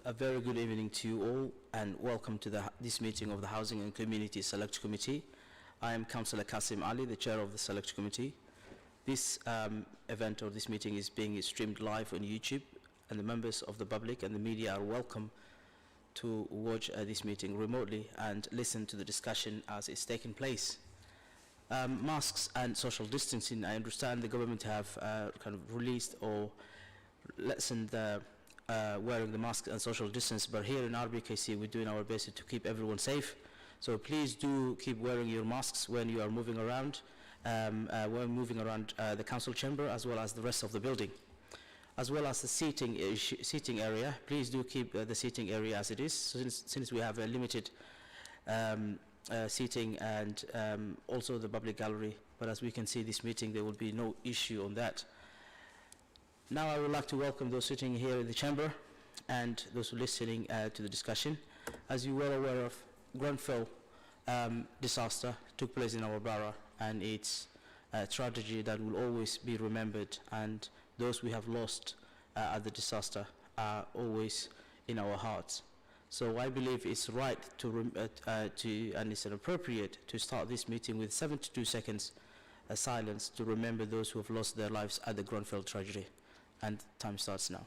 A very good evening to you all, and welcome to this meeting of the Housing and Community Select Committee. I am Councillor Kasim Ali, the chair of the Select Committee. This event or this meeting is being streamed live on YouTube, and the members of the public and the media are welcome to watch this meeting remotely and listen to the discussion as it's taking place. Masks and social distancing, I understand the government have kind of released or lessened the wearing the mask and social distance, but here in RBKC we're doing our best to keep everyone safe. So please do keep wearing your masks when you are moving around, the council chamber as well as the rest of the building. As well as the seating area, please do keep the seating area as it is, since we have a limited seating and also the public gallery. But as we can see this meeting, there will be no issue on that. Now I would like to welcome those sitting here in the chamber and those listening to the discussion. As you are aware of, Grenfell disaster took place in our borough, and it's a tragedy that will always be remembered, and those we have lost at the disaster are always in our hearts. So I believe it's right and it's appropriate to start this meeting with 72 seconds silence to remember those who have lost their lives at the Grenfell tragedy. And time starts now.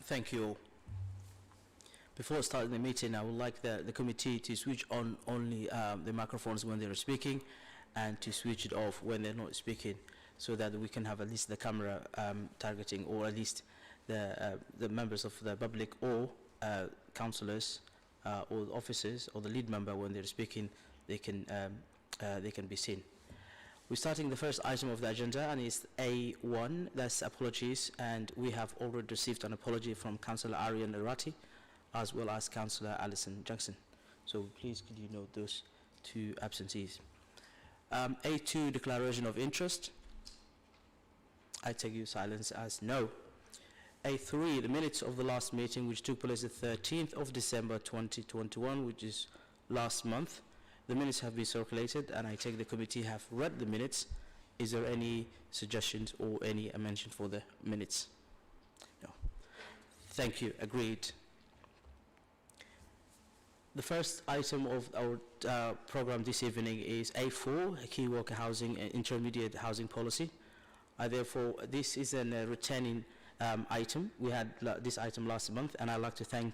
Thank you all. Before starting the meeting, I would like the committee to switch on only the microphones when they're speaking, and to switch it off when they're not speaking, so that we can have at least the camera targeting, or at least the members of the public or councillors or officers or the lead member when they're speaking, they can be seen. We're starting the first item of the agenda, and it's A1, that's apologies, and we have already received an apology from Councillor Aryan Arati as well as Councillor Alison Jackson. So please could you note those two absentees. A2, declaration of interest. I take your silence as no. A3, the minutes of the last meeting, which took place the 13th of December 2021, which is last month. The minutes have been circulated, and I take the committee have read the minutes. Is there any suggestions or any amendment for the minutes? No. Thank you. Agreed. The first item of our program this evening is A4, a key worker housing and intermediate housing policy. Therefore, this is a returning item. We had this item last month, and I'd like to thank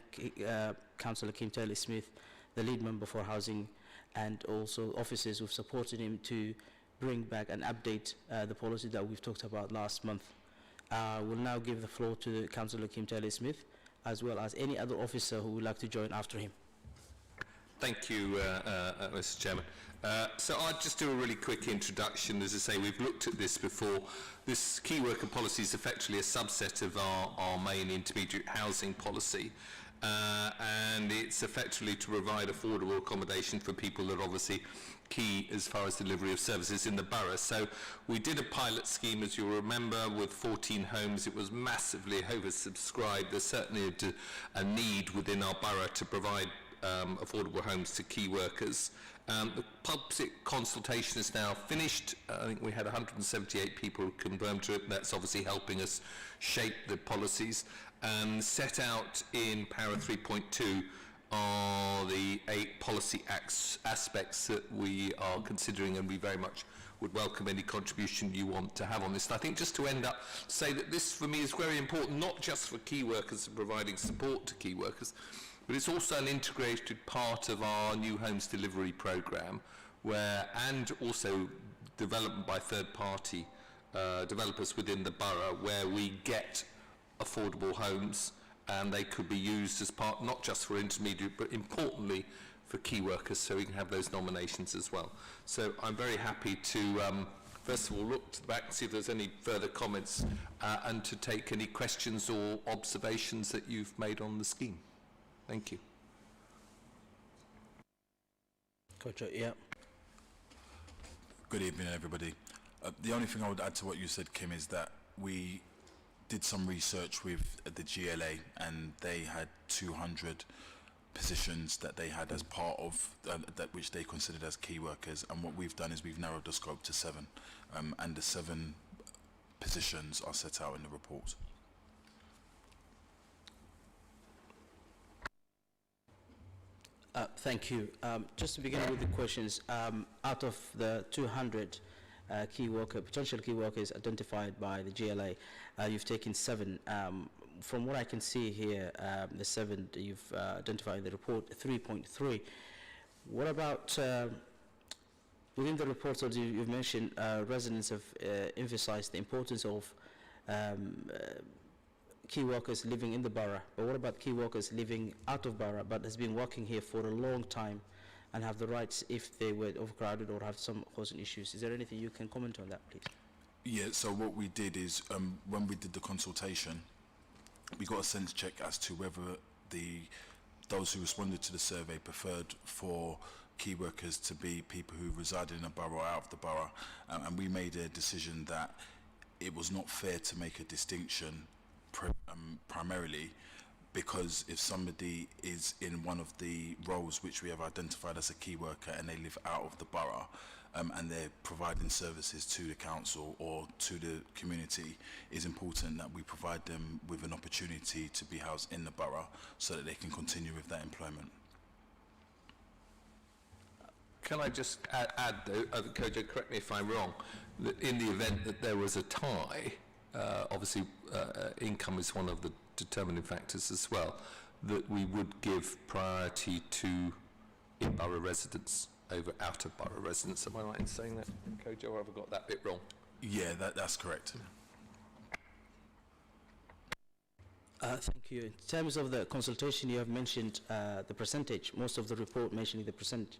Councillor Kim Taylor-Smith, the lead member for housing, and also officers who've supported him to bring back and update the policy that we've talked about last month. We'll now give the floor to Councillor Kim Taylor-Smith, as well as any other officer who would like to join after him. Thank you, Mr. Chairman. So I'll just do a really quick introduction. As I say, we've looked at this before. This key worker policy is effectively a subset of our main intermediate housing policy. And it's effectively to provide affordable accommodation for people that are obviously key as far as delivery of services in the borough. So we did a pilot scheme, as you'll remember, with 14 homes. It was massively oversubscribed. There's certainly a need within our borough to provide affordable homes to key workers. The public consultation is now finished. I think we had 178 people confirmed to it. That's obviously helping us shape the policies. And set out in para 3.2 are the 8 policy aspects that we are considering, and we very much would welcome any contribution you want to have on this. And I think just to end up, say that this for me is very important, not just for key workers and providing support to key workers, but it's also an integrated part of our new homes delivery programme, where, and also development by third-party developers within the borough, where we get affordable homes, and they could be used as part, not just for intermediate, but importantly for key workers, so we can have those nominations as well. So I'm very happy to, first of all, look to the back and see if there's any further comments, and to take any questions or observations that you've made on the scheme. Thank you. Coach, yeah. Good evening, everybody. The only thing I would add to what you said, Kim, is that we did some research with the GLA, and they had 200 positions that they had as part of that which they considered as key workers, and what we've done is we've narrowed the scope to 7, and the 7 positions are set out in the report. Thank you. Just to begin with the questions, out of the 200 potential key workers identified by the GLA, you've taken 7. From what I can see here, the 7 that you've identified in the report, 3.3. What about within the report? So you've mentioned residents have emphasized the importance of key workers living in the borough, but what about key workers living out of borough but has been working here for a long time and have the rights if they were overcrowded or have some housing issues? Is there anything you can comment on that, please? Yeah, so what we did is, when we did the consultation, we got a sense check as to whether those who responded to the survey preferred for key workers to be people who resided in a borough or out of the borough, and we made a decision that it was not fair to make a distinction primarily, because if somebody is in one of the roles which we have identified as a key worker and they live out of the borough, and they're providing services to the council or to the community, it's important that we provide them with an opportunity to be housed in the borough so that they can continue with that employment. Can I just add though, Kojo, correct me if I'm wrong, that in the event that there was a tie, obviously income is one of the determining factors as well, that we would give priority to in-borough residents over out-of-borough residents. Am I right in saying that, Kojo, or have I got that bit wrong? Yeah, that's correct. Thank you. In terms of the consultation, you have mentioned the percentage. Most of the report mentioning the percentage.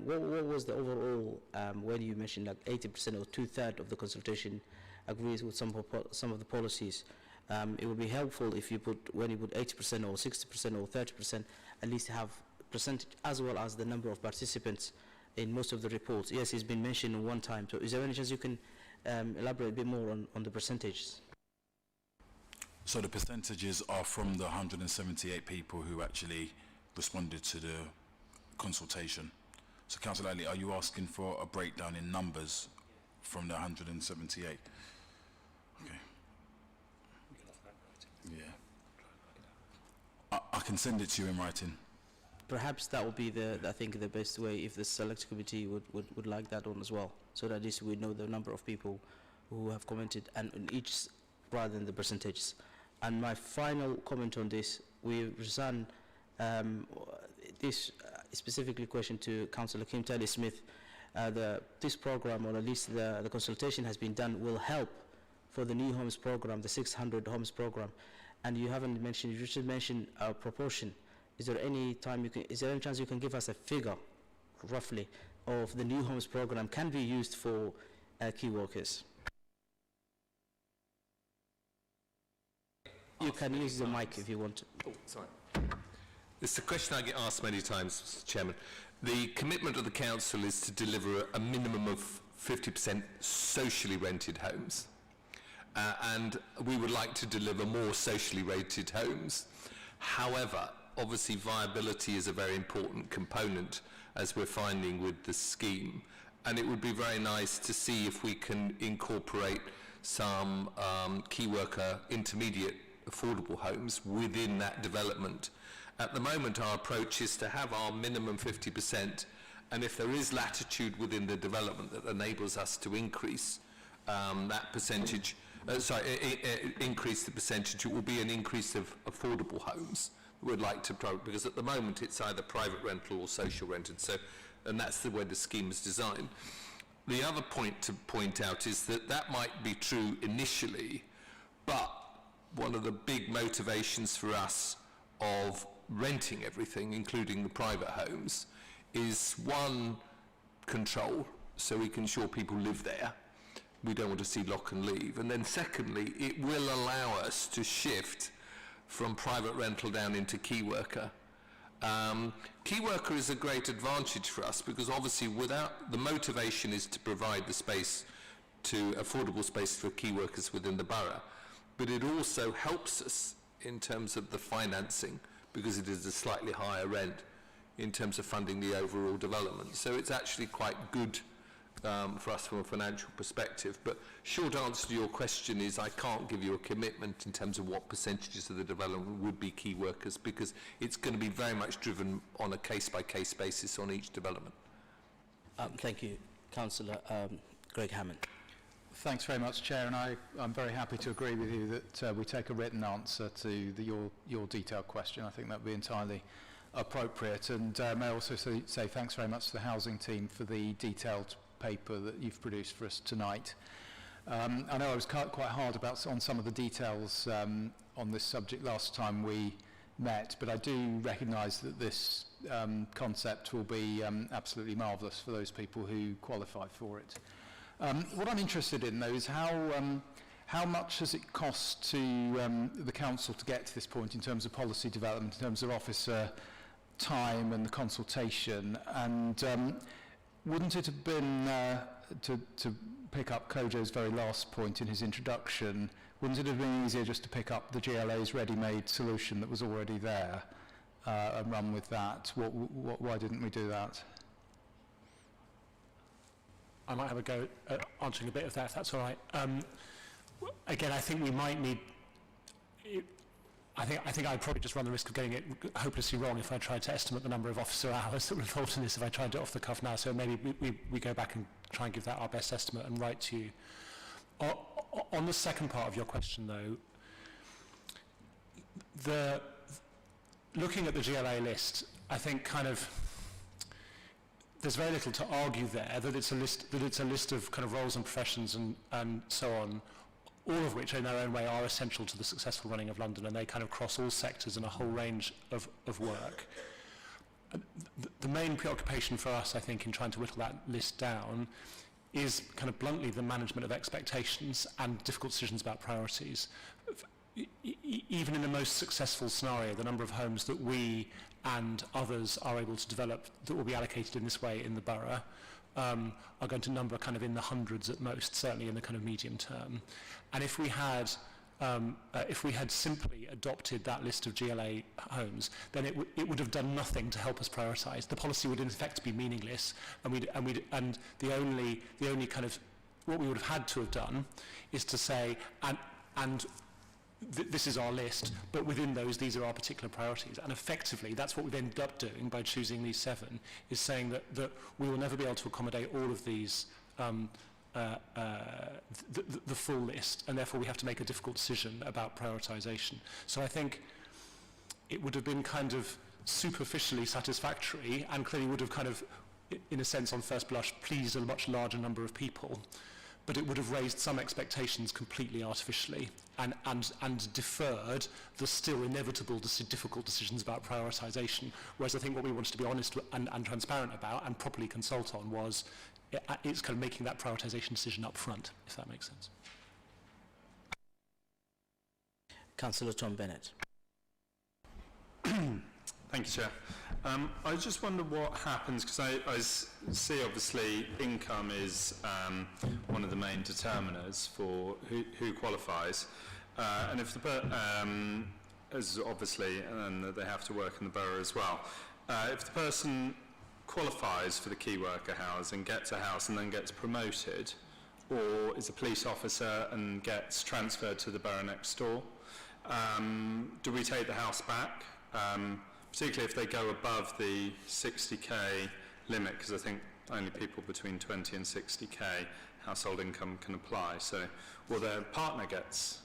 What was the overall when you mentioned like 80% or 2/3 of the consultation agrees with some of the policies? It would be helpful if you when you put 80% or 60% or 30%, at least have percentage as well as the number of participants in most of the reports. Yes, it's been mentioned one time. So is there any chance you can elaborate a bit more on the percentages? So the percentages are from the 178 people who actually responded to the consultation. So Councillor Ali, are you asking for a breakdown in numbers from the 178? Okay. Yeah. I can send it to you in writing. Perhaps that would be I think the best way, if the select committee would like that on as well, so that at least we know the number of people who have commented and in each rather than the percentages. And my final comment on this, we resign this specifically question to Councillor Kim Tally Smith. This program, or at least the consultation has been done, will help for the new homes program, the 600 homes program. And you haven't mentioned, you should mention a proportion. Is there any chance you can give us a figure, roughly, of the new homes program can be used for key workers? You can use the mic if you want to. Oh, sorry. It's a question I get asked many times, Mr. Chairman. The commitment of the council is to deliver a minimum of 50% socially rented homes. And we would like to deliver more socially rated homes. However, obviously viability is a very important component, as we're finding with the scheme. And it would be very nice to see if we can incorporate some key worker intermediate affordable homes within that development. At the moment, our approach is to have our minimum 50%, and if there is latitude within the development that enables us to increase that percentage, increase the percentage, it will be an increase of affordable homes we'd like to promote, because at the moment it's either private rental or social rented, and that's the way the scheme is designed. The other point to point out is that that might be true initially, but one of the big motivations for us of renting everything, including the private homes, is one, control, so we can ensure people live there. We don't want to see lock and leave. And then secondly, it will allow us to shift from private rental down into key worker. Key worker is a great advantage for us because obviously without the motivation is to provide the space to affordable space for key workers within the borough, but it also helps us in terms of the financing because it is a slightly higher rent in terms of funding the overall development. So it's actually quite good for us from a financial perspective. But short answer to your question is I can't give you a commitment in terms of what percentages of the development would be key workers because it's going to be very much driven on a case-by-case basis on each development. Thank you, Councillor Greg Hammond. Thanks very much, Chair, and I'm very happy to agree with you that we take a written answer to your detailed question. I think that would be entirely appropriate, and may I also say thanks very much to the housing team for the detailed paper that you've produced for us tonight. I know I was quite hard on some of the details on this subject last time we met, but I do recognise that this concept will be absolutely marvellous for those people who qualify for it. What I'm interested in, though, is how much has it cost to the council to get to this point in terms of policy development, in terms of officer time and the consultation, and wouldn't it have been, to pick up Kojo's very last point in his introduction, wouldn't it have been easier just to pick up the GLA's ready-made solution that was already there and run with that? Why didn't we do that? I might have a go at answering a bit of that, if that's all right. Again, I think we might need... I think I'd probably just run the risk of getting it hopelessly wrong if I tried to estimate the number of officer hours that were involved in this if I tried it off the cuff now. So maybe we go back and try and give that our best estimate and write to you. On the second part of your question, though, looking at the GLA list, I think kind of there's very little to argue there that it's a list of kind of roles and professions and so on, all of which in their own way are essential to the successful running of London, and they kind of cross all sectors and a whole range of work. The main preoccupation for us, I think, in trying to whittle that list down is kind of bluntly the management of expectations and difficult decisions about priorities. Even in the most successful scenario, the number of homes that we and others are able to develop that will be allocated in this way in the borough are going to number kind of in the hundreds at most, certainly in the kind of medium term. And if we had simply adopted that list of GLA homes, then it would have done nothing to help us prioritise. The policy would in effect be meaningless, and the only kind of what we would have had to have done is to say this is our list, but within those, these are our particular priorities. And effectively, that's what we've ended up doing by choosing these 7, is saying that we will never be able to accommodate all of these, the full list, and therefore we have to make a difficult decision about prioritisation. So I think it would have been kind of superficially satisfactory, and clearly would have kind of, in a sense, on first blush, pleased a much larger number of people. But it would have raised some expectations completely artificially and deferred the still inevitable difficult decisions about prioritisation. Whereas I think what we wanted to be honest and transparent about and properly consult on was it's kind of making that prioritisation decision up front, if that makes sense. Councillor Tom Bennett. Thank you, Chair. I just wonder what happens, because I see obviously income is one of the main determiners for who qualifies, and if as obviously, and they have to work in the borough as well. If the person qualifies for the key worker house and gets a house and then gets promoted, or is a police officer and gets transferred to the borough next door, do we take the house back? Particularly if they go above the 60k limit, because I think only people between 20 and 60k household income can apply. So, well, their partner gets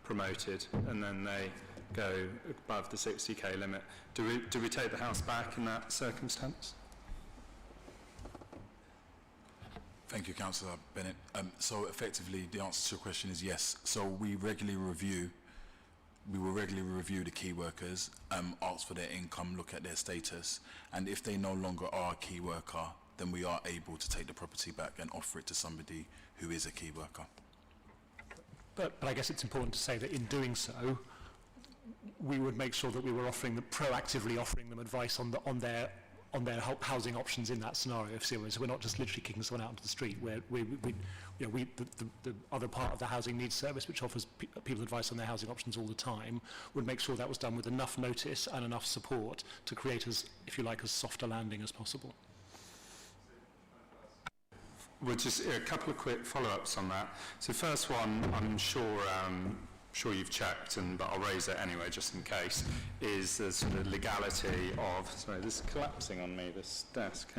promoted and then they go above the 60k limit. Do we take the house back in that circumstance? Thank you, Councillor Bennett. So effectively, the answer to your question is yes. So we will regularly review the key workers, ask for their income, look at their status, and if they no longer are a key worker, then we are able to take the property back and offer it to somebody who is a key worker. But I guess it's important to say that in doing so, we would make sure that we were proactively offering them advice on their housing options in that scenario. So we're not just literally kicking someone out into the street. Where the other part of the housing needs service, which offers people advice on their housing options all the time, would make sure that was done with enough notice and enough support to create as, if you like, as soft a landing as possible. Well, just a couple of quick follow-ups on that. So first one, I'm sure you've checked, but I'll raise it anyway just in case, is the sort of legality of, sorry, this is collapsing on me, this desk,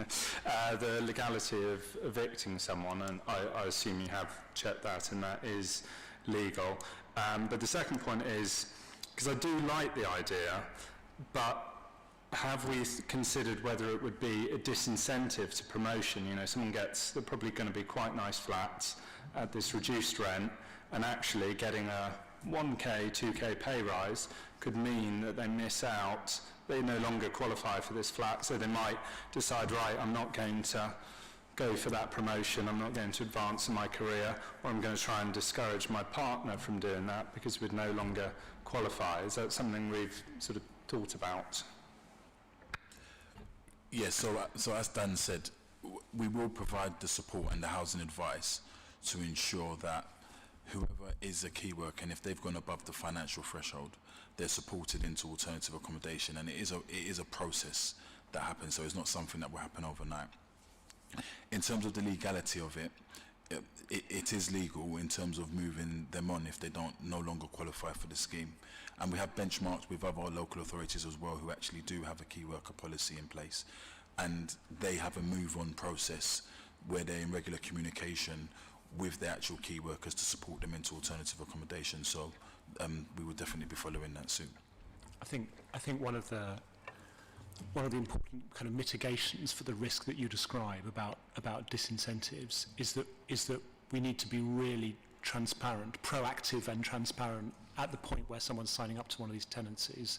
the legality of evicting someone, and I assume you have checked that and that is legal. But the second point is, because I do like the idea, but have we considered whether it would be a disincentive to promotion? You know, someone gets, they're probably going to be quite nice flats at this reduced rent, and actually getting a 1k, 2k pay rise could mean that they miss out, they no longer qualify for this flat, so they might decide, right, I'm not going to go for that promotion, I'm not going to advance in my career, or I'm going to try and discourage my partner from doing that because we'd no longer qualify. Is that something we've sort of thought about? Yes, so as Dan said, we will provide the support and the housing advice to ensure that whoever is a key worker, and if they've gone above the financial threshold, they're supported into alternative accommodation, and it is a process that happens, so it's not something that will happen overnight. In terms of the legality of it, it is legal in terms of moving them on if they no longer qualify for the scheme. And we have benchmarked with other local authorities as well who actually do have a key worker policy in place. And they have a move-on process where they're in regular communication with the actual key workers to support them into alternative accommodation. So we will definitely be following that soon. I think one of the important kind of mitigations for the risk that you describe about disincentives is that we need to be really transparent, proactive and transparent at the point where someone's signing up to one of these tenancies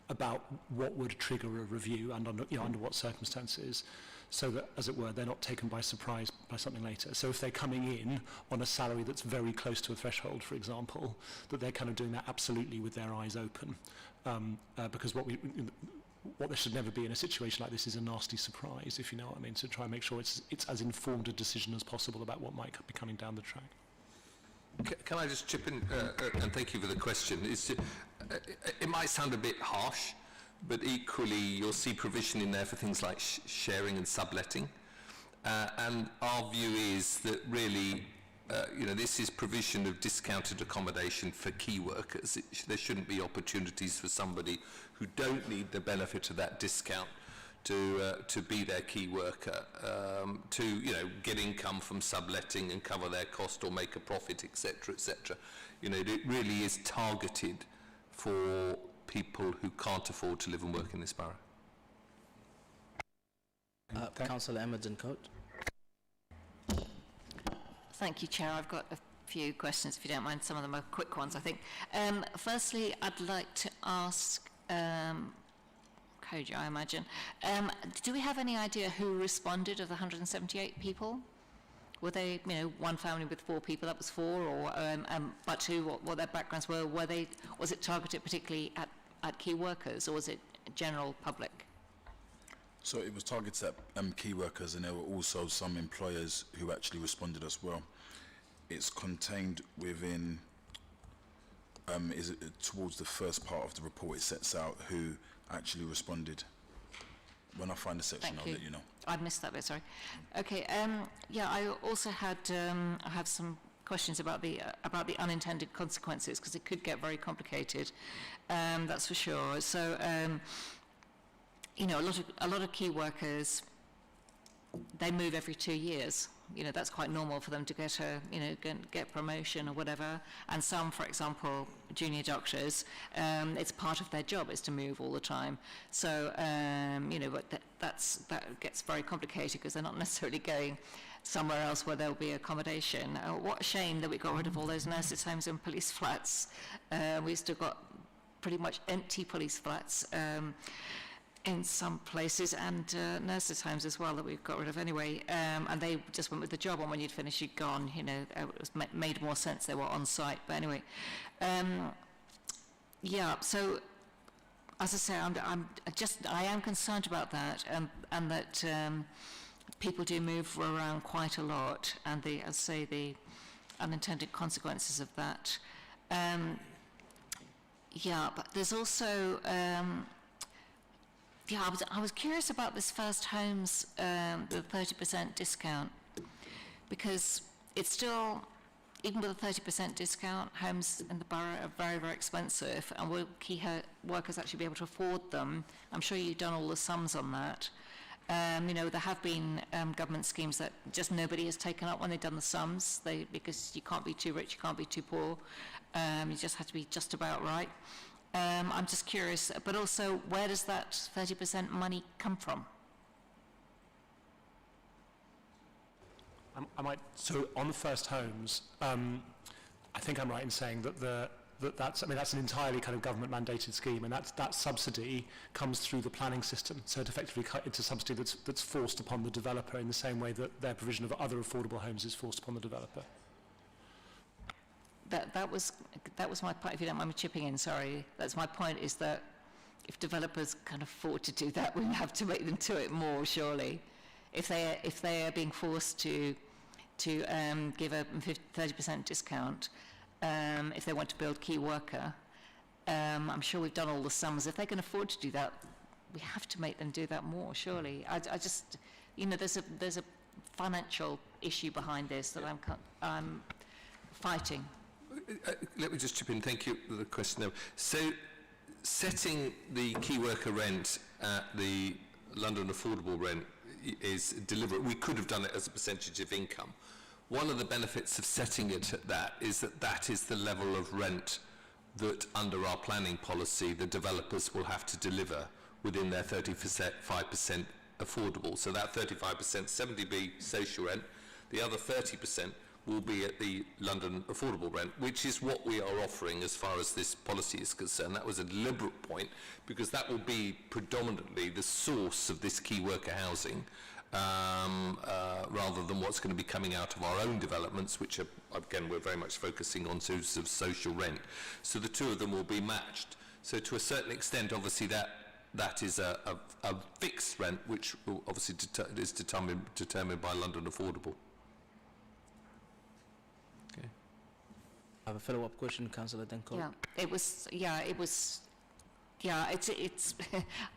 about what would trigger a review and under what circumstances, so that, as it were, they're not taken by surprise by something later. So if they're coming in on a salary that's very close to a threshold, for example, that they're kind of doing that absolutely with their eyes open, because what there should never be in a situation like this is a nasty surprise, if you know what I mean. So try and make sure it's as informed a decision as possible about what might be coming down the track. Can I just chip in, and thank you for the question. It might sound a bit harsh, but equally you'll see provision in there for things like sharing and subletting. And our view is that really, this is provision of discounted accommodation for key workers. There shouldn't be opportunities for somebody who don't need the benefit of that discount to be their key worker, to get income from subletting and cover their cost or make a profit, etc., etc. It really is targeted for people who can't afford to live and work in this borough. Councillor Emmerdon-Cote. Thank you, Chair. I've got a few questions, if you don't mind. Some of them are quick ones, I think. Firstly, I'd like to ask Koji, I imagine. Do we have any idea who responded of the 178 people? Were they, one family with 4 people, that was 4, or but 2, what their backgrounds were? Was it targeted particularly at key workers, or was it general public? So it was targeted at key workers, and there were also some employers who actually responded as well. It's contained within, towards the first part of the report, it sets out who actually responded. When I find the section, I'll let you know. I missed that bit, sorry. Okay, I also had, I have some questions about the unintended consequences, because it could get very complicated. That's for sure. So, you know, a lot of key workers, they move every 2 years. You know, that's quite normal for them to get a, you know, get promotion or whatever. And some, for example, junior doctors, it's part of their job is to move all the time. So, you know, but that gets very complicated because they're not necessarily going somewhere else where there'll be accommodation. What a shame that we got rid of all those nurses' homes and police flats. We've still got pretty much empty police flats in some places, and nurses' homes as well that we've got rid of anyway. And they just went with the job, and when you'd finished, you'd gone. You know, it was made more sense they were on site. But anyway, yeah. So, as I say, I am concerned about that, and that people do move around quite a lot, and as I say, the unintended consequences of that. Yeah, but there's also. Yeah, I was curious about this first homes, the 30% discount, because it's still, even with a 30% discount, homes in the borough are very, very expensive, and will key workers actually be able to afford them? I'm sure you've done all the sums on that. You know, there have been government schemes that just nobody has taken up when they've done the sums, because you can't be too rich, you can't be too poor, you just have to be just about right. I'm just curious, but also, where does that 30% money come from? So on the first homes, I think I'm right in saying that that's an entirely kind of government mandated scheme, and that subsidy comes through the planning system. So it effectively it's a subsidy that's forced upon the developer in the same way that their provision of other affordable homes is forced upon the developer. That was my point. If you don't mind me chipping in, sorry. That's my point. Is that if developers can afford to do that, we have to make them do it more. Surely, if they are being forced to give a 30% discount, if they want to build key worker, I'm sure we've done all the sums. If they can afford to do that, we have to make them do that more. Surely, I just, you know, there's a financial issue behind this that I'm fighting. Let me just chip in. Thank you for the question. So, setting the key worker rent at the London affordable rent is deliberate. We could have done it as a percentage of income. One of the benefits of setting it at that is the level of rent that, under our planning policy, the developers will have to deliver within their 35% affordable. So that 35%, 70B social rent, the other 30% will be at the London affordable rent, which is what we are offering as far as this policy is concerned. That was a deliberate point, because that will be predominantly the source of this key worker housing, rather than what's going to be coming out of our own developments, which are, again, we're very much focusing on sources of social rent. So the two of them will be matched. So to a certain extent, obviously, that is a fixed rent, which will obviously is determined by London affordable. I have a follow-up question, Councillor Denko. It's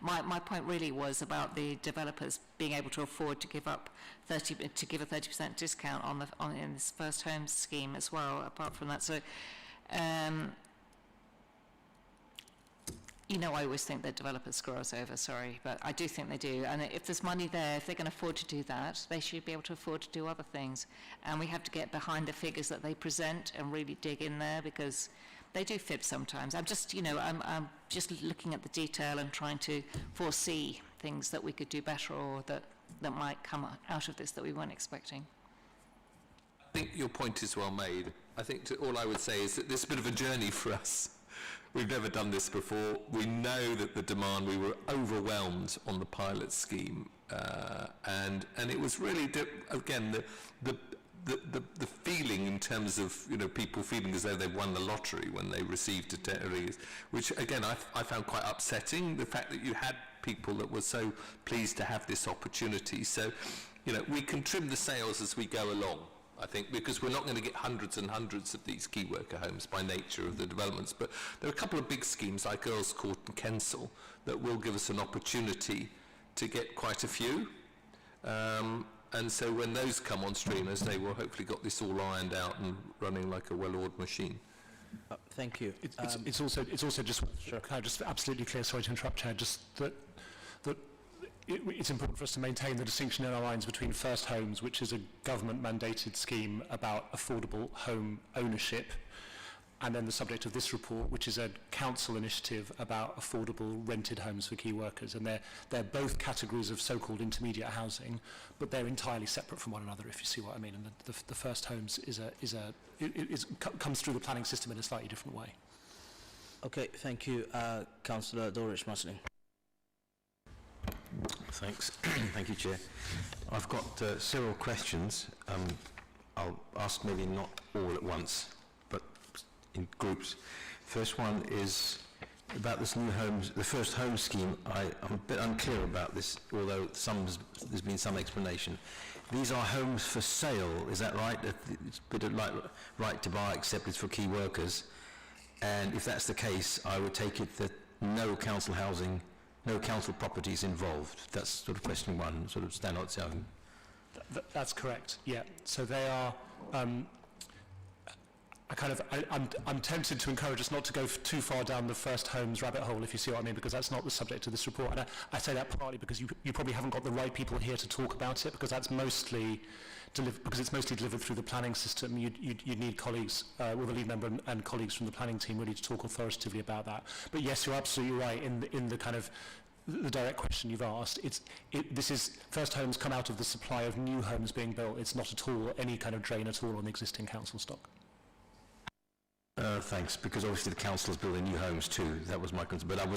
my point really was about the developers being able to afford to give up a 30% discount in this first home scheme as well. Apart from that, so you know, I always think that developers screw us over. Sorry, but I do think they do. And if there's money there, if they can afford to do that, they should be able to afford to do other things. And we have to get behind the figures that they present and really dig in there, because they do fib sometimes. I'm just looking at the detail and trying to foresee things that we could do better, or that might come out of this that we weren't expecting. I think your point is well made. I think all I would say is that this is a bit of a journey for us. We've never done this before. We know that the demand, we were overwhelmed on the pilot scheme, and it was really, again, the feeling in terms of, you know, people feeling as though they've won the lottery when they received it, which again I found quite upsetting, the fact that you had people that were so pleased to have this opportunity. So, you know, we can trim the sails as we go along, I think, because we're not going to get hundreds and hundreds of these key worker homes by nature of the developments. But there are a couple of big schemes like Earl's Court and Kensal that will give us an opportunity to get quite a few. And so when those come on stream, as they will hopefully got this all ironed out and running like a well-oiled machine. Thank you. It's also just kind of just absolutely clear. Sorry to interrupt, Chair. Just that it's important for us to maintain the distinction in our minds between First Homes, which is a government-mandated scheme about affordable home ownership, and then the subject of this report, which is a council initiative about affordable rented homes for key workers. And they're both categories of so-called intermediate housing, but they're entirely separate from one another, if you see what I mean. And the First Homes comes through the planning system in a slightly different way. Okay, thank you. Councillor Dorish-Masling. Thanks. Thank you, Chair. I've got several questions. I'll ask maybe not all at once, but in groups. First one is about this new homes, the First Home scheme. I'm a bit unclear about this, although there's been some explanation. These are homes for sale, is that right? It's a bit of like right to buy, except it's for key workers. And if that's the case, I would take it that no council housing, no council properties involved. That's sort of question one, sort of stand on its own. That's correct, yeah. So they are, I'm tempted to encourage us not to go too far down the First Homes rabbit hole, if you see what I mean, because that's not the subject of this report. And I say that partly because you probably haven't got the right people here to talk about it, because that's mostly it's mostly delivered through the planning system. You'd need colleagues, with a lead member and colleagues from the planning team really to talk authoritatively about that. But yes, you're absolutely right in the kind of the direct question you've asked. This is First Homes come out of the supply of new homes being built. It's not at all any kind of drain at all on the existing council stock. Thanks, because obviously the council is building new homes too. That was my concern. But I've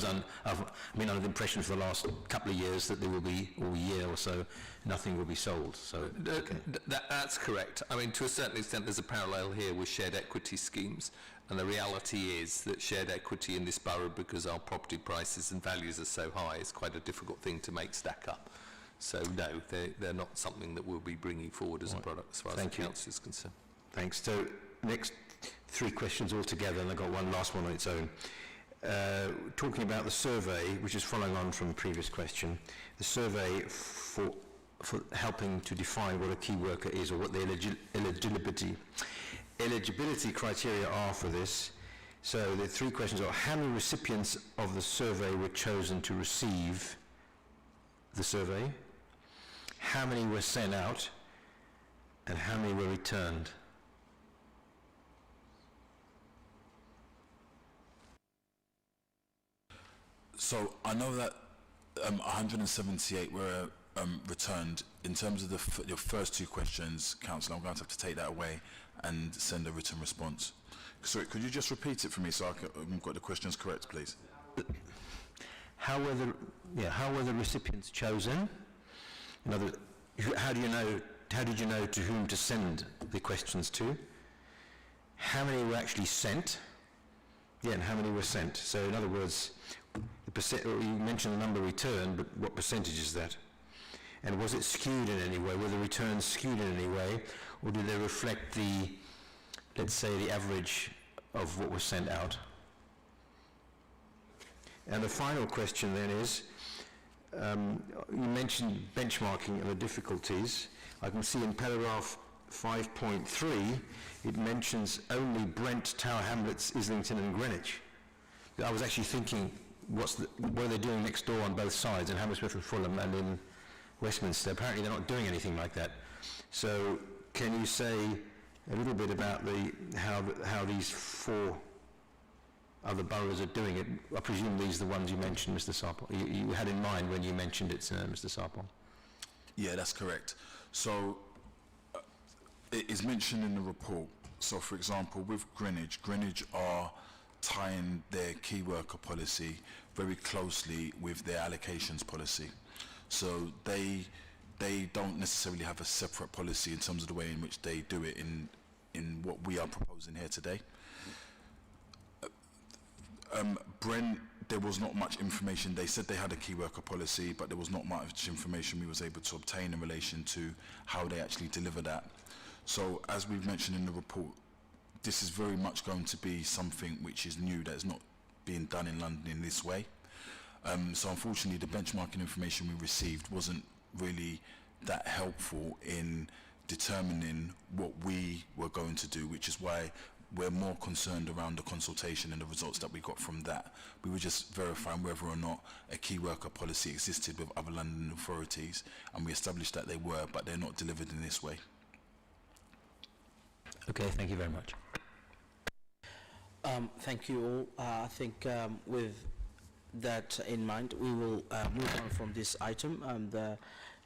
been under the impression for the last couple of years that there will be, or a year or so, nothing will be sold. So okay. That's correct. I mean, to a certain extent, there's a parallel here with shared equity schemes. And the reality is that shared equity in this borough, because our property prices and values are so high, is quite a difficult thing to make stack up. So no, they're not something that we'll be bringing forward as a product as far as the council is concerned. Thanks. So next, three questions altogether, and I've got one last one on its own. Talking about the survey, which is following on from the previous question, the survey for helping to define what a key worker is, or what the eligibility criteria are for this. So the three questions are: how many recipients of the survey were chosen to receive the survey? How many were sent out? And how many were returned? So I know that 178 were returned. In terms of your first two questions, Councillor, I'm going to have to take that away and send a written response. Sorry, could you just repeat it for me so I've got the questions correct, please? How were the recipients chosen? In other words, how did you know to whom to send the questions to? How many were actually sent? Yeah, and how many were sent? So in other words, you mentioned the number returned, but what percentage is that? And was it skewed in any way? Were the returns skewed in any way? Or did they reflect the, let's say, the average of what was sent out? And the final question then is, you mentioned benchmarking and the difficulties. I can see in paragraph 5.3, it mentions only Brent, Tower Hamlets, Islington and Greenwich. I was actually thinking, what are they doing next door on both sides, in Hammersmith and Fulham and in Westminster? Apparently they're not doing anything like that. So can you say a little bit about how these four other boroughs are doing it? I presume these are the ones you mentioned, Mr. Sarpong. You had in mind when you mentioned it, Mr. Sarpong. Yeah, that's correct. So it is mentioned in the report. So for example, with Greenwich are tying their key worker policy very closely with their allocations policy. So they don't necessarily have a separate policy in terms of the way in which they do it in what we are proposing here today. Brent, there was not much information. They said they had a key worker policy, but there was not much information we was able to obtain in relation to how they actually deliver that. So as we've mentioned in the report, this is very much going to be something which is new, that is not being done in London in this way. So unfortunately the benchmarking information we received wasn't really that helpful in determining what we were going to do, which is why we're more concerned around the consultation and the results that we got from that. We were just verifying whether or not a key worker policy existed with other London authorities, and we established that they were, but they're not delivered in this way. Okay, thank you very much. Thank you all. I think with that in mind, we will move on from this item. And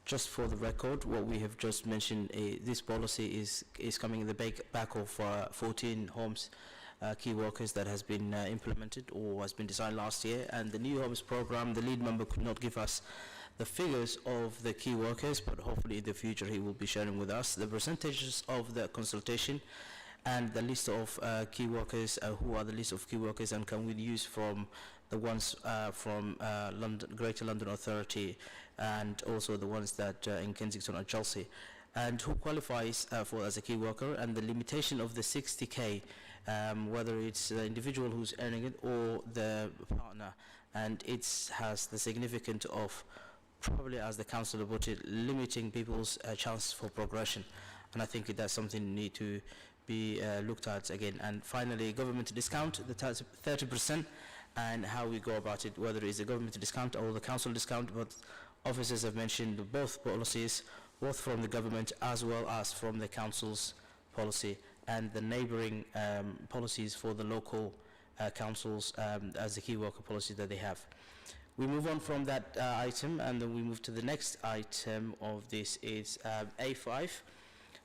just for the record, what we have just mentioned, this policy is coming in the back of 14 homes, key workers that has been implemented or has been designed last year. And the new homes program, the lead member could not give us the figures of the key workers, but hopefully in the future he will be sharing with us the percentages of the consultation and the list of key workers, who are the list of key workers, and can we use from the ones from London, Greater London Authority, and also the ones that in Kensington or Chelsea, and who qualifies for as a key worker, and the limitation of the 60k, whether it's the individual who's earning it or the partner, and it has the significance of, probably as the councillor put it, limiting people's chance for progression. And I think that's something need to be looked at again. And finally, government discount, the 30%, and how we go about it, whether it's a government discount or the council discount. But officers have mentioned both policies, both from the government as well as from the council's policy, and the neighbouring policies for the local councils as the key worker policy that they have. We move on from that item, and then we move to the next item of this. Is A5,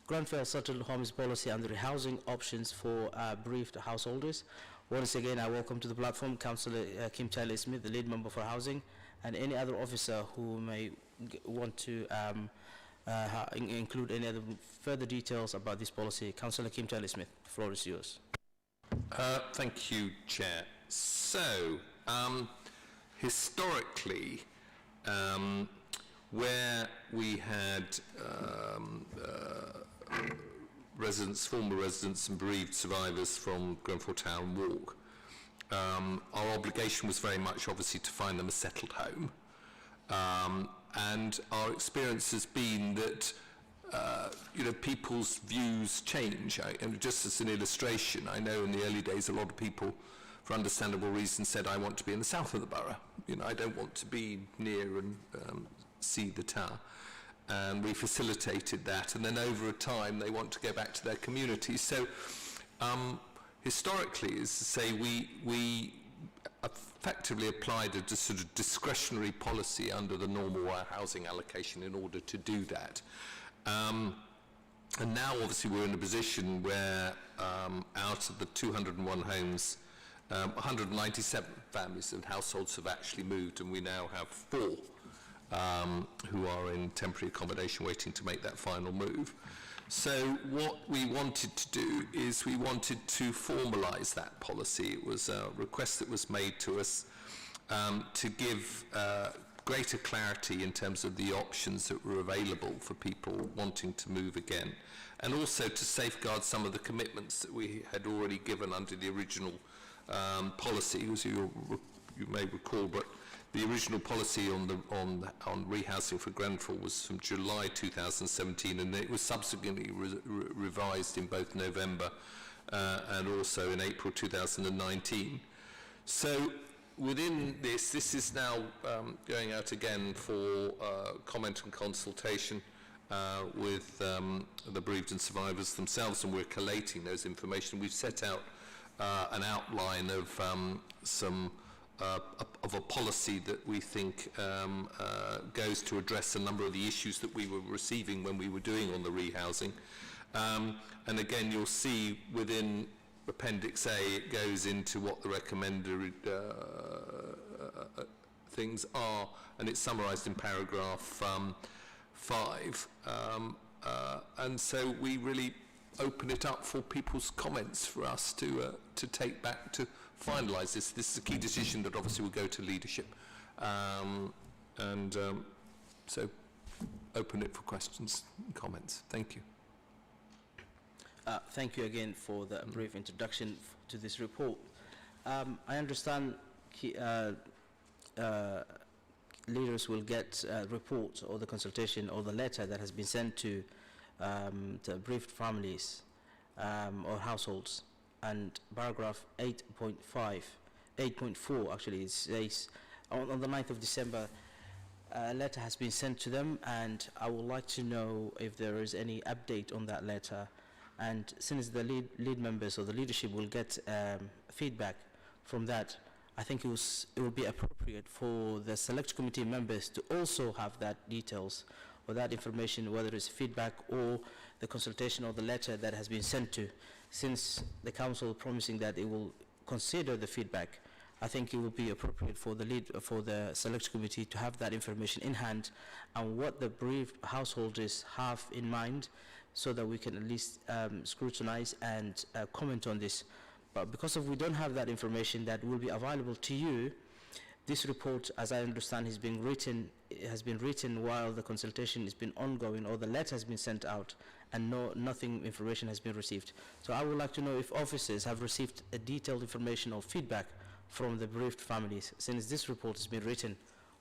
Grenfell Settled Homes Policy and the Housing Options for Bereaved Householders. Once again, I welcome to the platform Councillor Kim Taylor-Smith, the lead member for housing, and any other officer who may want to include any other further details about this policy. Councillor Kim Taylor-Smith, the floor is yours. Thank you, Chair. So, historically, where we had former residents and bereaved survivors from Grenfell Town Walk, our obligation was very much obviously to find them a settled home. And our experience has been that people's views change. And just as an illustration, I know in the early days a lot of people, for understandable reasons, said, I want to be in the south of the borough. I don't want to be near and see the tower. And we facilitated that, and then over a time they want to go back to their community. So historically, as to say, we effectively applied a sort of discretionary policy under the normal housing allocation in order to do that. And now obviously we're in a position where out of the 201 homes, 197 families and households have actually moved, and we now have 4 who are in temporary accommodation waiting to make that final move. So what we wanted to do is we wanted to formalise that policy. It was a request that was made to us to give greater clarity in terms of the options that were available for people wanting to move again, and also to safeguard some of the commitments that we had already given under the original policy. As you may recall, but the original policy on rehousing for Grenfell was from July 2017, and it was subsequently revised in both November and also in April 2019. So within this is now going out again for comment and consultation with the bereaved and survivors themselves, and we're collating those information. We've set out an outline of of a policy that we think goes to address a number of the issues that we were receiving when we were doing on the rehousing. And again, you'll see within Appendix A, it goes into what the recommended things are, and it's summarised in paragraph 5. And so we really open it up for people's comments for us to take back to finalise this. This is a key decision that obviously will go to leadership. So open it for questions and comments. Thank you. Thank you again for the brief introduction to this report. I understand leaders will get a report or the consultation or the letter that has been sent to bereaved families or households. And paragraph 8.4 actually, it says on the 9th of December, a letter has been sent to them, and I would like to know if there is any update on that letter. And since the lead members or the leadership will get feedback from that, I think it will be appropriate for the select committee members to also have that details or that information, whether it's feedback or the consultation or the letter that has been sent to. Since the council promising that it will consider the feedback, I think it will be appropriate for the select committee to have that information in hand and what the bereaved householders have in mind, so that we can at least scrutinize and comment on this. But because we don't have that information that will be available to you, this report, as I understand, has been written while the consultation has been ongoing, or the letter has been sent out, and information has been received. So I would like to know if officers have received a detailed information or feedback from the bereaved families, since this report has been written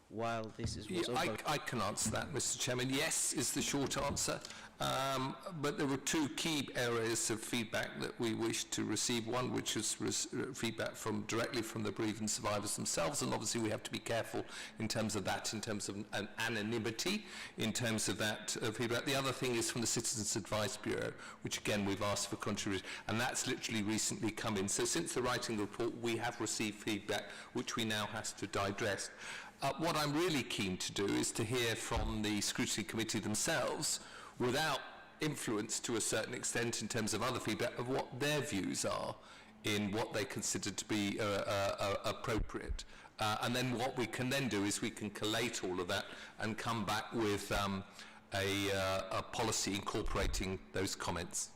while this is was ongoing. I can answer that, Mr. Chairman. Yes is the short answer. But there were two key areas of feedback that we wished to receive. One, which was feedback directly from the bereaved and survivors themselves, and obviously we have to be careful in terms of that, in terms of an anonymity, in terms of that feedback. The other thing is from the Citizens Advice Bureau, which again we've asked for contributions, and that's literally recently come in. So since the writing of the report, we have received feedback which we now have to digest. What I'm really keen to do is to hear from the Scrutiny Committee themselves, without influence to a certain extent in terms of other feedback, of what their views are in what they consider to be appropriate. And then what we can then do is we can collate all of that and come back with a policy incorporating those comments.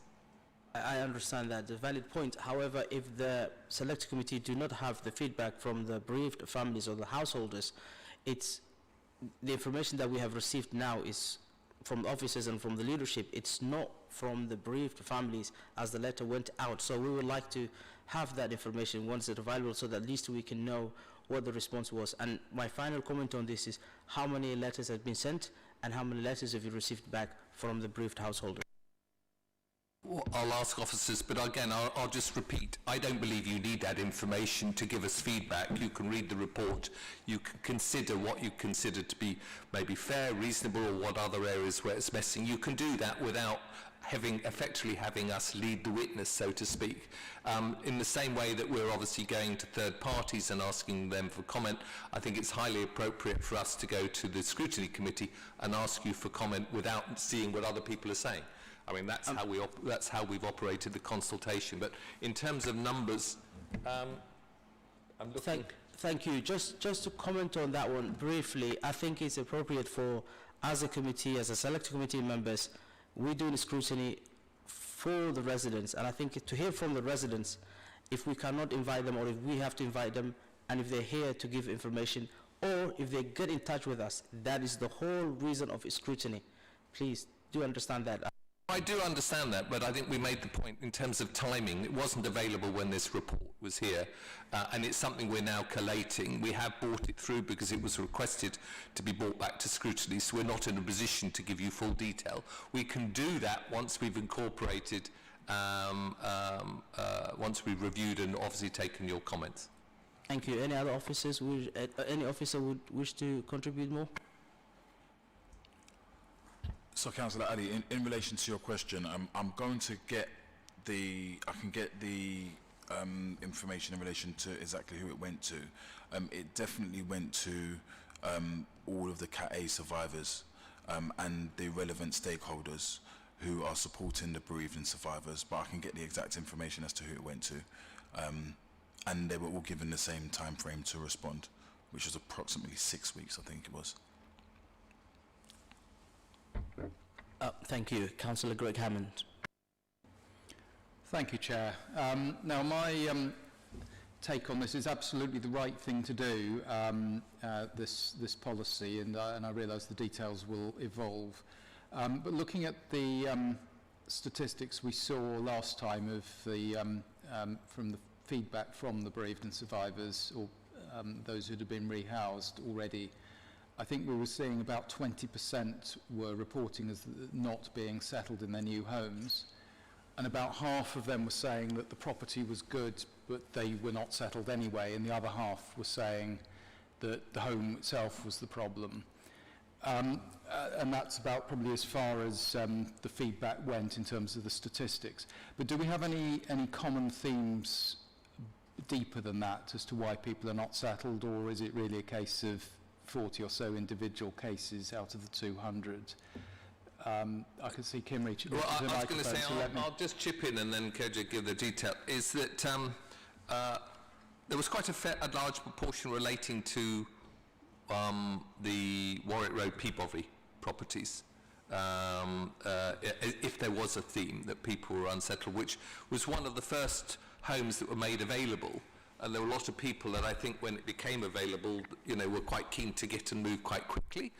I understand that, a valid point. However, if the select committee do not have the feedback from the bereaved families or the householders, it's the information that we have received now is from officers and from the leadership. It's not from the bereaved families as the letter went out. So we would like to have that information once it's available, so that at least we can know what the response was. And my final comment on this is, how many letters have been sent and how many letters have you received back from the bereaved householders? Well, I'll ask officers, but again, I'll just repeat, I don't believe you need that information to give us feedback. You can read the report, you can consider what you consider to be maybe fair, reasonable, or what other areas where it's missing. You can do that without effectively having us lead the witness, so to speak. In the same way that we're obviously going to third parties and asking them for comment, I think it's highly appropriate for us to go to the Scrutiny Committee and ask you for comment without seeing what other people are saying. I mean, that's how we've operated the consultation. But in terms of numbers, I'm looking... Thank you. Just to comment on that one briefly, I think it's appropriate for, as a committee, as a select committee members, we're doing scrutiny for the residents, and I think to hear from the residents, if we cannot invite them or if we have to invite them, and if they're here to give information, or if they get in touch with us, that is the whole reason of scrutiny. Please do understand that. I do understand that, but I think we made the point in terms of timing. It wasn't available when this report was here, and it's something we're now collating. We have brought it through because it was requested to be brought back to scrutiny, so we're not in a position to give you full detail. We can do that once we've incorporated, once we've reviewed and obviously taken your comments. Thank you. Any other officers, any officer would wish to contribute more? So, Councillor Ali, in relation to your question, I'm going to get the information in relation to exactly who it went to. It definitely went to all of the Cat A survivors and the relevant stakeholders who are supporting the bereaved and survivors, but I can get the exact information as to who it went to. And they were all given the same time frame to respond, which was approximately 6 weeks, I think it was. Thank you. Councillor Greg Hammond. Thank you, Chair. Now, my take on this is absolutely the right thing to do, this policy, and I realise the details will evolve. But looking at the statistics we saw last time of the from the feedback from the bereaved and survivors, or those who had been rehoused already, I think we were seeing about 20% were reporting as not being settled in their new homes, and about half of them were saying that the property was good, but they were not settled anyway, and the other half were saying that the home itself was the problem. And that's about probably as far as the feedback went in terms of the statistics. But do we have any common themes deeper than that as to why people are not settled, or is it really a case of 40 or so individual cases out of the 200? I can see Kim reaching Well, to the I was going to microphone, say, so let me... I'll just chip in and then Kojo give the detail, is that there was quite a large proportion relating to the Warwick Road Peabody properties, if there was a theme that people were unsettled, which was one of the first homes that were made available. And there were a lot of people that I think when it became available, you know, were quite keen to get and move quite quickly.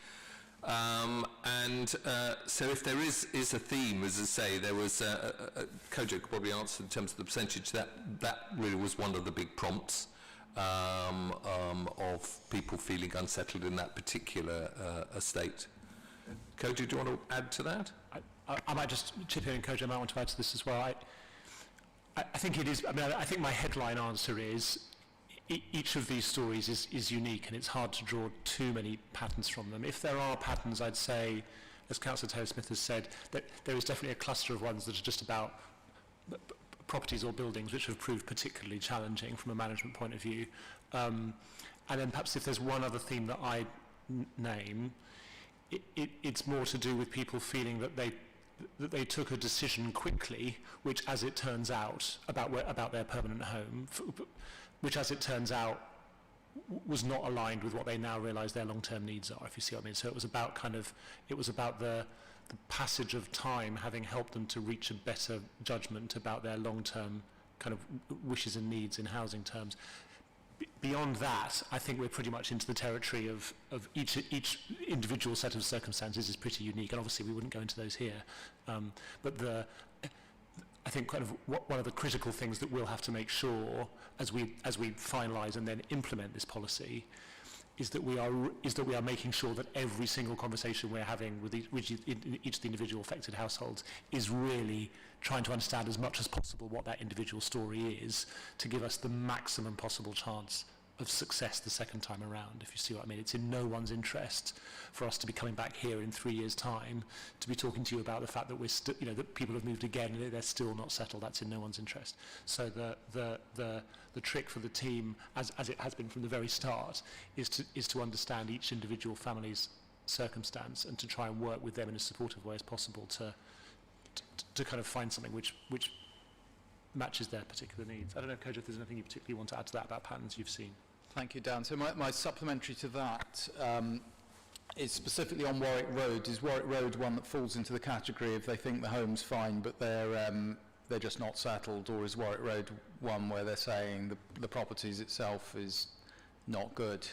So if there is a theme, as I say, there was, Kojo could probably answer in terms of the percentage, that really was one of the big prompts of people feeling unsettled in that particular estate. Kojo, do you want to add to that? I might just chip in, and Kojo might want to add to this as well. I think it is, I mean, I think my headline answer is each of these stories is unique, and it's hard to draw too many patterns from them. If there are patterns, I'd say, as Councillor Taylor-Smith has said, that there is definitely a cluster of ones that are just about properties or buildings which have proved particularly challenging from a management point of view. And then perhaps if there's one other theme that I name, it's more to do with people feeling that they took a decision quickly, which, as it turns out, about their permanent home, which, as it turns out, was not aligned with what they now realise their long-term needs are, if you see what I mean. So it was about the passage of time having helped them to reach a better judgment about their long-term kind of wishes and needs in housing terms. Beyond that, I think we're pretty much into the territory of each individual set of circumstances is pretty unique, and obviously we wouldn't go into those here. But I think kind of one of the critical things that we'll have to make sure as we finalise and then implement this policy is that we are making sure that every single conversation we're having with each of the individual affected households is really trying to understand as much as possible what that individual story is, to give us the maximum possible chance of success the second time around, if you see what I mean. It's in no one's interest for us to be coming back here in 3 years' time to be talking to you about the fact that that people have moved again and they're still not settled. That's in no one's interest. So the trick for the team, as it has been from the very start, is to understand each individual family's circumstance and to try and work with them in as supportive way as possible to kind of find something which matches their particular needs. I don't know, Kojo, if there's anything you particularly want to add to that about patterns you've seen. Thank you, Dan. So my supplementary to that is specifically on Warwick Road. Is Warwick Road one that falls into the category of they think the home's fine but they're just not settled, or is Warwick Road one where they're saying the properties itself is not good?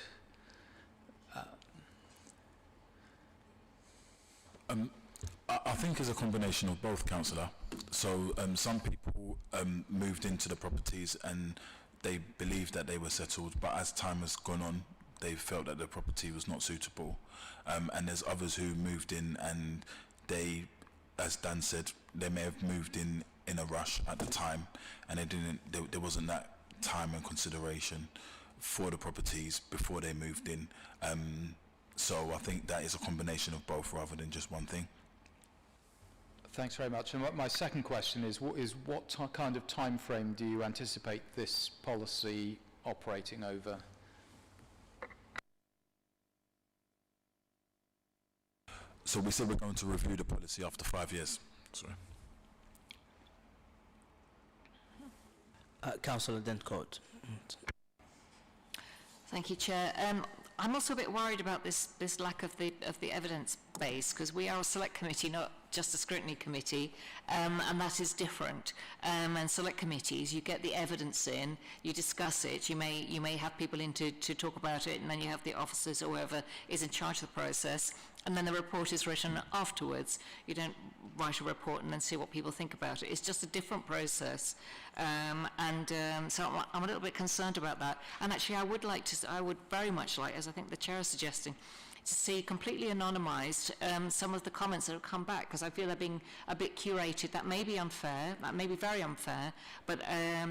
I think it's a combination of both, Councillor. So some people moved into the properties and they believed that they were settled, but as time has gone on, they felt that the property was not suitable. And there's others who moved in and they, as Dan said, they may have moved in a rush at the time, and there wasn't that time and consideration for the properties before they moved in. So I think that is a combination of both rather than just one thing. Thanks very much. And my second question is what kind of time frame do you anticipate this policy operating over? So we said we're going to review the policy after 5 years. Sorry. Councillor Dentcourt. Thank you, Chair. I'm also a bit worried about this lack of the evidence base, because we are a select committee, not just a scrutiny committee, and that is different. And select committees, you get the evidence in, you discuss it, you may have people in to talk about it, and then you have the officers or whoever is in charge of the process, and then the report is written afterwards. You don't write a report and then see what people think about it. It's just a different process. So I'm a little bit concerned about that. And actually I would very much like, as I think the Chair is suggesting, to see completely anonymised some of the comments that have come back, because I feel they're being a bit curated. That may be unfair, that may be very unfair, but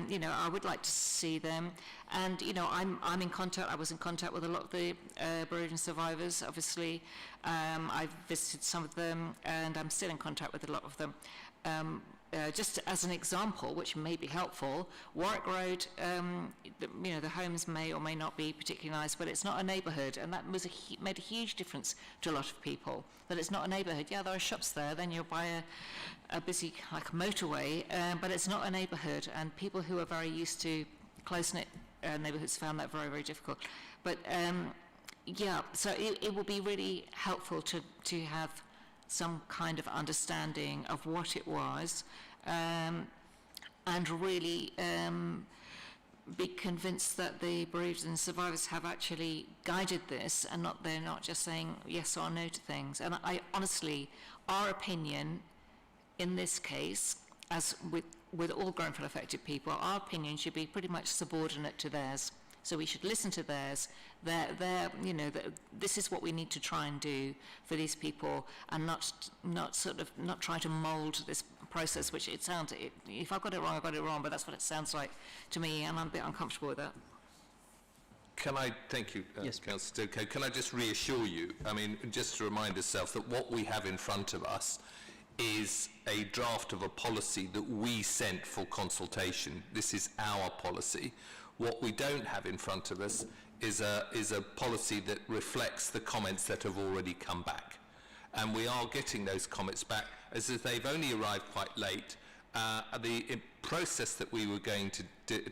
you know, I would like to see them. And you know, I'm in contact. I was in contact with a lot of the bereaved survivors. Obviously, I've visited some of them, and I'm still in contact with a lot of them. Just as an example, which may be helpful, Warwick Road, you know, the homes may or may not be particularly nice, but it's not a neighbourhood, and that was made a huge difference to a lot of people, that it's not a neighbourhood. Yeah, there are shops there, then you're by a busy, like, motorway, but it's not a neighbourhood, and people who are very used to close-knit neighbourhoods found that very, very difficult. But, yeah, so it will be really helpful to have some kind of understanding of what it was, and really be convinced that the bereaved and survivors have actually guided this, and they're not just saying yes or no to things. And I honestly, our opinion in this case, as with all Grenfell affected people, our opinion should be pretty much subordinate to theirs. So we should listen to theirs. You know, this is what we need to try and do for these people, and not try to mould this process, which it sounds, if I got it wrong, I got it wrong, but that's what it sounds like to me, and I'm a bit uncomfortable with that. Can I, thank you, Yes. Councillor Stokoe, can I just reassure you, I mean, just to remind ourselves that what we have in front of us is a draft of a policy that we sent for consultation. This is our policy. What we don't have in front of us is a policy that reflects the comments that have already come back. And we are getting those comments back as if they've only arrived quite late. The process that we were going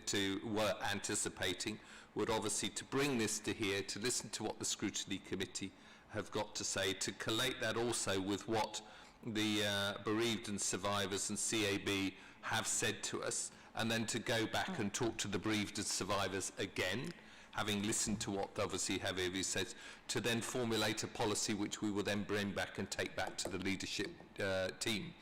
to were anticipating would obviously to bring this to here, to listen to what the scrutiny committee have got to say, to collate that also with what the bereaved and survivors and CAB have said to us, and then to go back and talk to the bereaved and survivors again, having listened to what obviously have said, to then formulate a policy which we will then bring back and take back to the leadership team.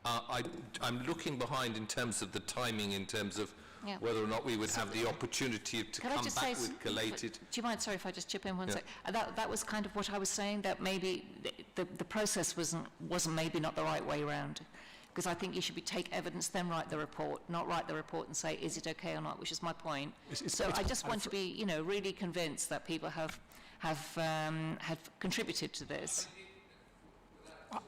I'm looking behind in terms of the timing, in terms of whether or not we would have the opportunity to come back with collated... Do you mind, sorry if I just chip in one sec? That was kind of what I was saying, that maybe the process wasn't maybe not the right way around. Because I think you should take evidence, then write the report, not write the report and say, is it okay or not, which is my point. So I just want to be, you know, really convinced that people have contributed to this.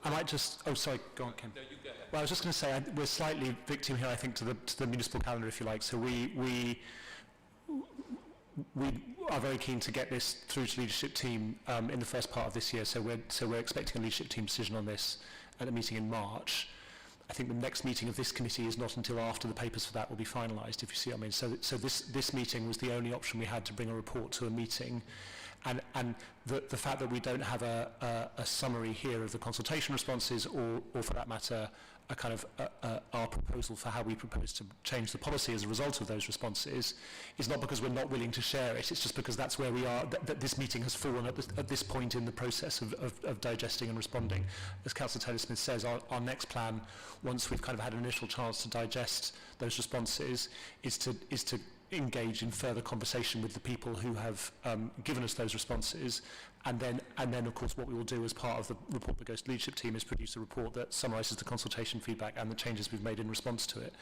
I might just, oh sorry, go on, Ken. No, you go ahead. Well, I was just going to say, we're slightly victim here, I think, to the municipal calendar, if you like. So we are very keen to get this through to leadership team in the first part of this year. So we're expecting a leadership team decision on this at a meeting in March. I think the next meeting of this committee is not until after the papers for that will be finalised, if you see what I mean. So this meeting was the only option we had to bring a report to a meeting. And the fact that we don't have a summary here of the consultation responses, or for that matter, a kind of our proposal for how we propose to change the policy as a result of those responses, is not because we're not willing to share it. It's just because that's where we are, that this meeting has fallen at this point in the process of digesting and responding. As Councillor Taylor-Smith says, our next plan, once we've kind of had an initial chance to digest those responses, is to engage in further conversation with the people who have given us those responses, and then of course what we will do as part of the report that goes to the leadership team is produce a report that summarises the consultation feedback and the changes we've made in response to it.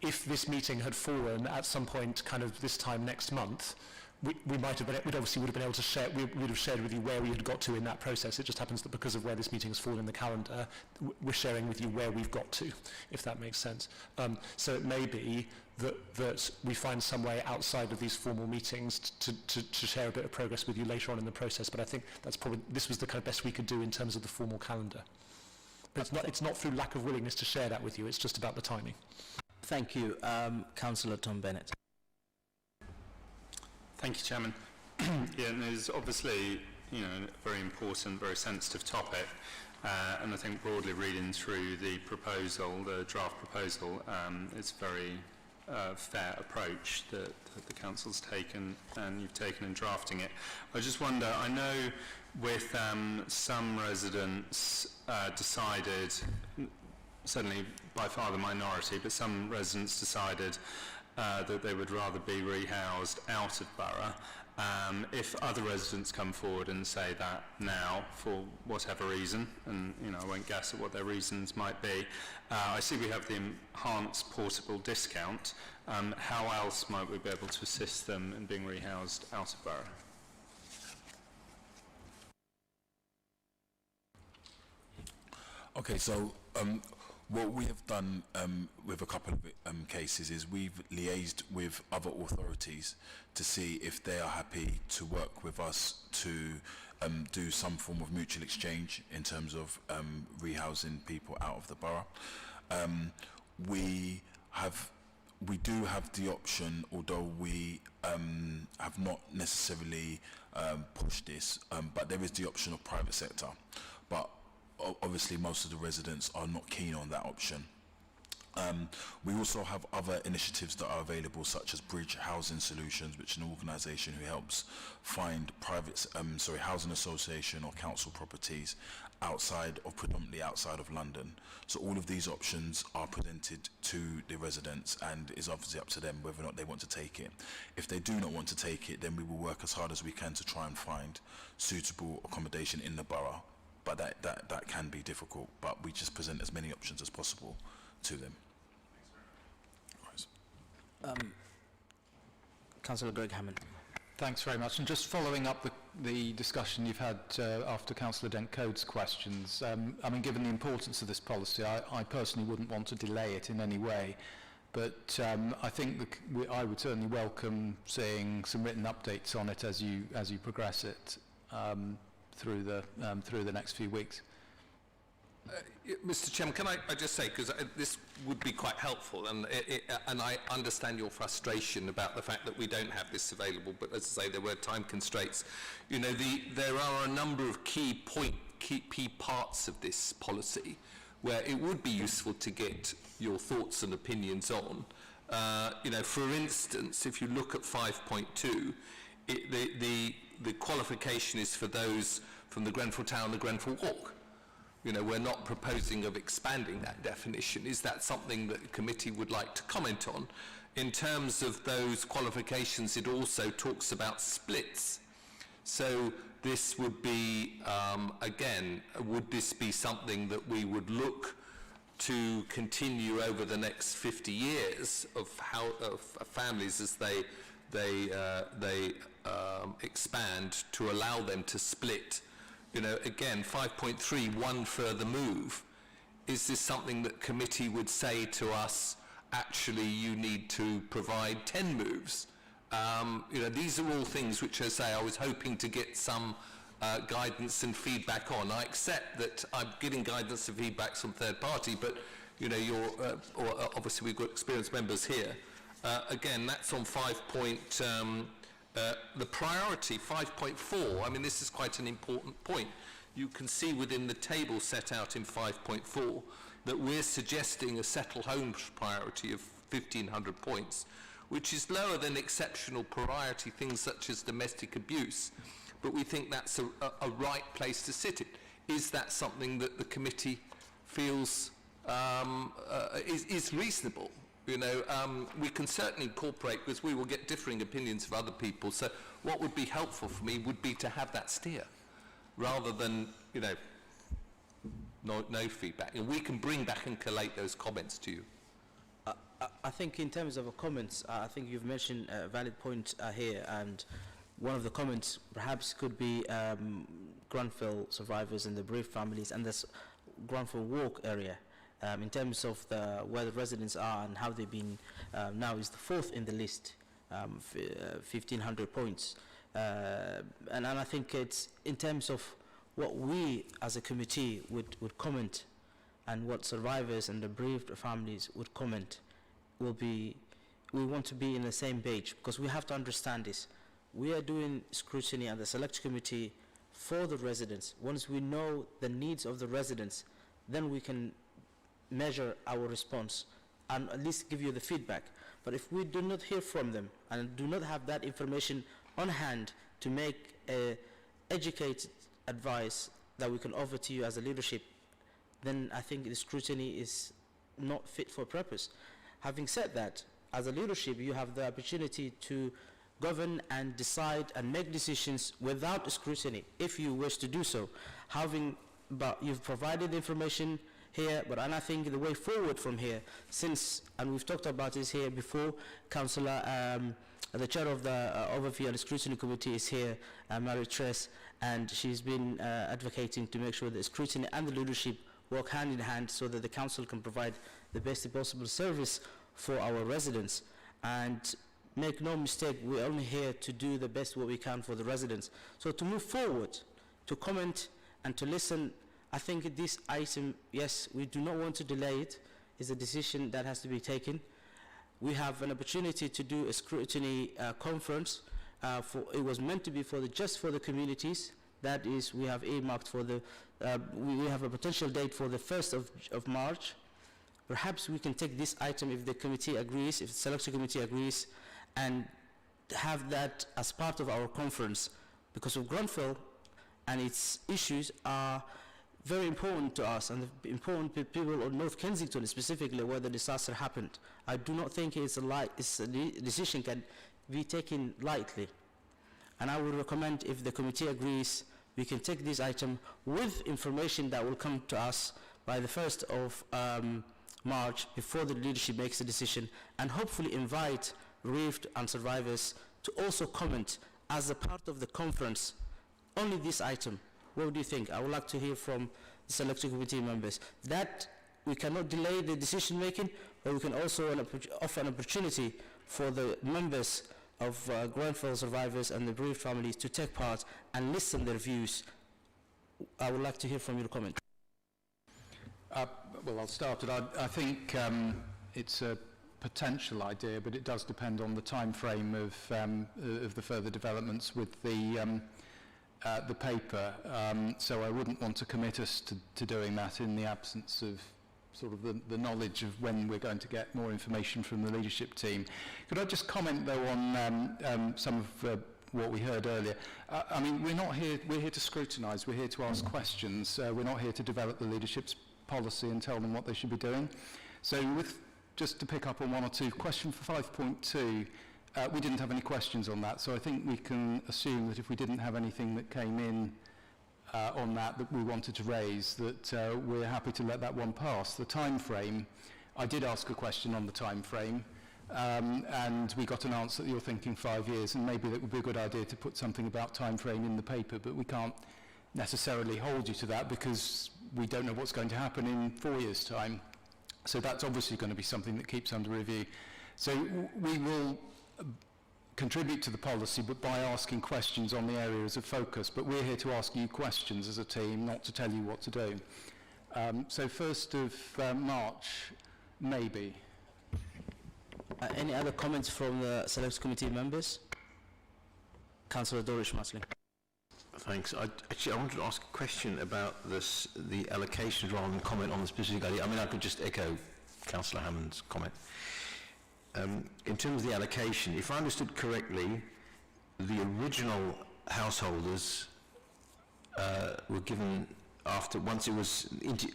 If this meeting had fallen at some point kind of this time next month, we might have been, we'd obviously would have been able to share, we would have shared with you where we had got to in that process. It just happens that because of where this meeting has fallen in the calendar, we're sharing with you where we've got to, if that makes sense. So it may be that we find some way outside of these formal meetings to share a bit of progress with you later on in the process, but I think that's probably, this was the kind of best we could do in terms of the formal calendar. But it's not through lack of willingness to share that with you, it's just about the timing. Thank you. Councillor Tom Bennett. Thank you, Chairman. Yeah, and it's obviously, you know, a very important, very sensitive topic, and I think broadly reading through the proposal, the draft proposal, it's a very fair approach that the Council's taken and you've taken in drafting it. I just wonder, I know with some residents decided, certainly by far the minority, but some residents decided that they would rather be rehoused out of borough, If other residents come forward and say that now, for whatever reason, and I won't guess at what their reasons might be, I see we have the enhanced portable discount. How else might we be able to assist them in being rehoused out of borough? Okay, so what we have done with a couple of cases is we've liaised with other authorities to see if they are happy to work with us to do some form of mutual exchange in terms of rehousing people out of the borough. We do have the option, although we have not necessarily pushed this, but there is the option of private sector. But obviously most of the residents are not keen on that option. We also have other initiatives that are available, such as Bridge Housing Solutions, which is an organisation who helps find private, housing association or council properties predominantly outside of London. So all of these options are presented to the residents, and it's obviously up to them whether or not they want to take it. If they do not want to take it, then we will work as hard as we can to try and find suitable accommodation in the borough. But that can be difficult, but we just present as many options as possible to them. Councillor Greg Hammond. Thanks very much. And just following up the discussion you've had after Councillor Dent-Code's questions, I mean, given the importance of this policy, I personally wouldn't want to delay it in any way. But I think I would certainly welcome seeing some written updates on it as you progress it through the next few weeks. Mr. Chairman, can I just say, because this would be quite helpful, and I understand your frustration about the fact that we don't have this available, but as I say, there were time constraints. There are a number of key parts of this policy where it would be useful to get your thoughts and opinions on. For instance, if you look at 5.2, the qualification is for those from the Grenfell Town, the Grenfell Walk. We're not proposing of expanding that definition. Is that something that the committee would like to comment on? In terms of those qualifications, it also talks about splits. So this would be, again, would this be something that we would look to continue over the next 50 years of families as they expand, to allow them to split? Again, 5.3, one further move. Is this something that committee would say to us, actually you need to provide 10 moves? These are all things which, as I say, I was hoping to get some guidance and feedback on. I accept that I'm getting guidance and feedback from third party, but obviously we've got experienced members here. Again, that's on 5. The priority, 5.4, I mean, this is quite an important point. You can see within the table set out in 5.4 that we're suggesting a settled homes priority of 1,500 points, which is lower than exceptional priority things such as domestic abuse. But we think that's a right place to sit it. Is that something that the committee feels is reasonable? We can certainly incorporate, because we will get differing opinions of other people. So what would be helpful for me would be to have that steer, rather than, no feedback. And we can bring back and collate those comments to you. I think in terms of comments, I think you've mentioned a valid point here, and one of the comments perhaps could be Grenfell survivors and the bereaved families, and this Grenfell Walk area. In terms of where the residents are and how they've been, now is the 4th in the list, 1,500 points. And I think it's in terms of what we as a committee would comment, and what survivors and the bereaved families would comment, we want to be in the same page, because we have to understand this. We are doing scrutiny at the select committee for the residents. Once we know the needs of the residents, then we can measure our response and at least give you the feedback. But if we do not hear from them and do not have that information on hand to make educated advice that we can offer to you as a leadership, then I think the scrutiny is not fit for purpose. Having said that, as a leadership, you have the opportunity to govern and decide and make decisions without scrutiny, if you wish to do so. But you've provided the information here, and I think the way forward from here, and we've talked about this here before, Councillor, the chair of the Overview and Scrutiny Committee is here, Mary Tress, and she's been advocating to make sure that scrutiny and the leadership work hand in hand so that the council can provide the best possible service for our residents. And make no mistake, we're only here to do the best what we can for the residents. So to move forward, to comment and to listen, I think this item, yes, we do not want to delay it. It's a decision that has to be taken. We have an opportunity to do a scrutiny conference. It was meant to be just for the communities. That is, we have earmarked for we have a potential date for the 1st of March. Perhaps we can take this item if the committee agrees, if the selection committee agrees, and have that as part of our conference, because of Grenfell and its issues are very important to us and important to people of North Kensington, specifically where the disaster happened. I do not think it's a decision can be taken lightly. And I would recommend, if the committee agrees, we can take this item with information that will come to us by the 1st of March, before the leadership makes a decision, and hopefully invite bereaved and survivors to also comment as a part of the conference. Only this item. What do you think? I would like to hear from the selection committee members. That we cannot delay the decision making, but we can also offer an opportunity for the members of Grenfell survivors and the bereaved families to take part and listen their views. I would like to hear from your comment. Well, I'll start it. I think it's a potential idea, but it does depend on the time frame of the further developments with the paper, so I wouldn't want to commit us to doing that in the absence of sort of the knowledge of when we're going to get more information from the leadership team. Could I just comment though on some of what we heard earlier? I mean, we're here to scrutinise, we're here to ask questions, we're not here to develop the leadership's policy and tell them what they should be doing. So just to pick up on one or two, question for 5.2, we didn't have any questions on that, so I think we can assume that if we didn't have anything that came in on that we wanted to raise, that we're happy to let that one pass. The time frame, I did ask a question on the time frame, and we got an answer that you're thinking 5 years, and maybe that would be a good idea to put something about time frame in the paper, but we can't necessarily hold you to that because we don't know what's going to happen in 4 years' time. So that's obviously going to be something that keeps under review. So we will contribute to the policy, but by asking questions on the areas of focus. But we're here to ask you questions as a team, not to tell you what to do. So 1st of March, maybe. Any other comments from the Select Committee members? Councillor Dorish Masling. Thanks. I wanted to ask a question about the allocations rather than comment on the specific idea. I mean, I could just echo Councillor Hammond's comment. In terms of the allocation, if I understood correctly, the original householders were given, once it was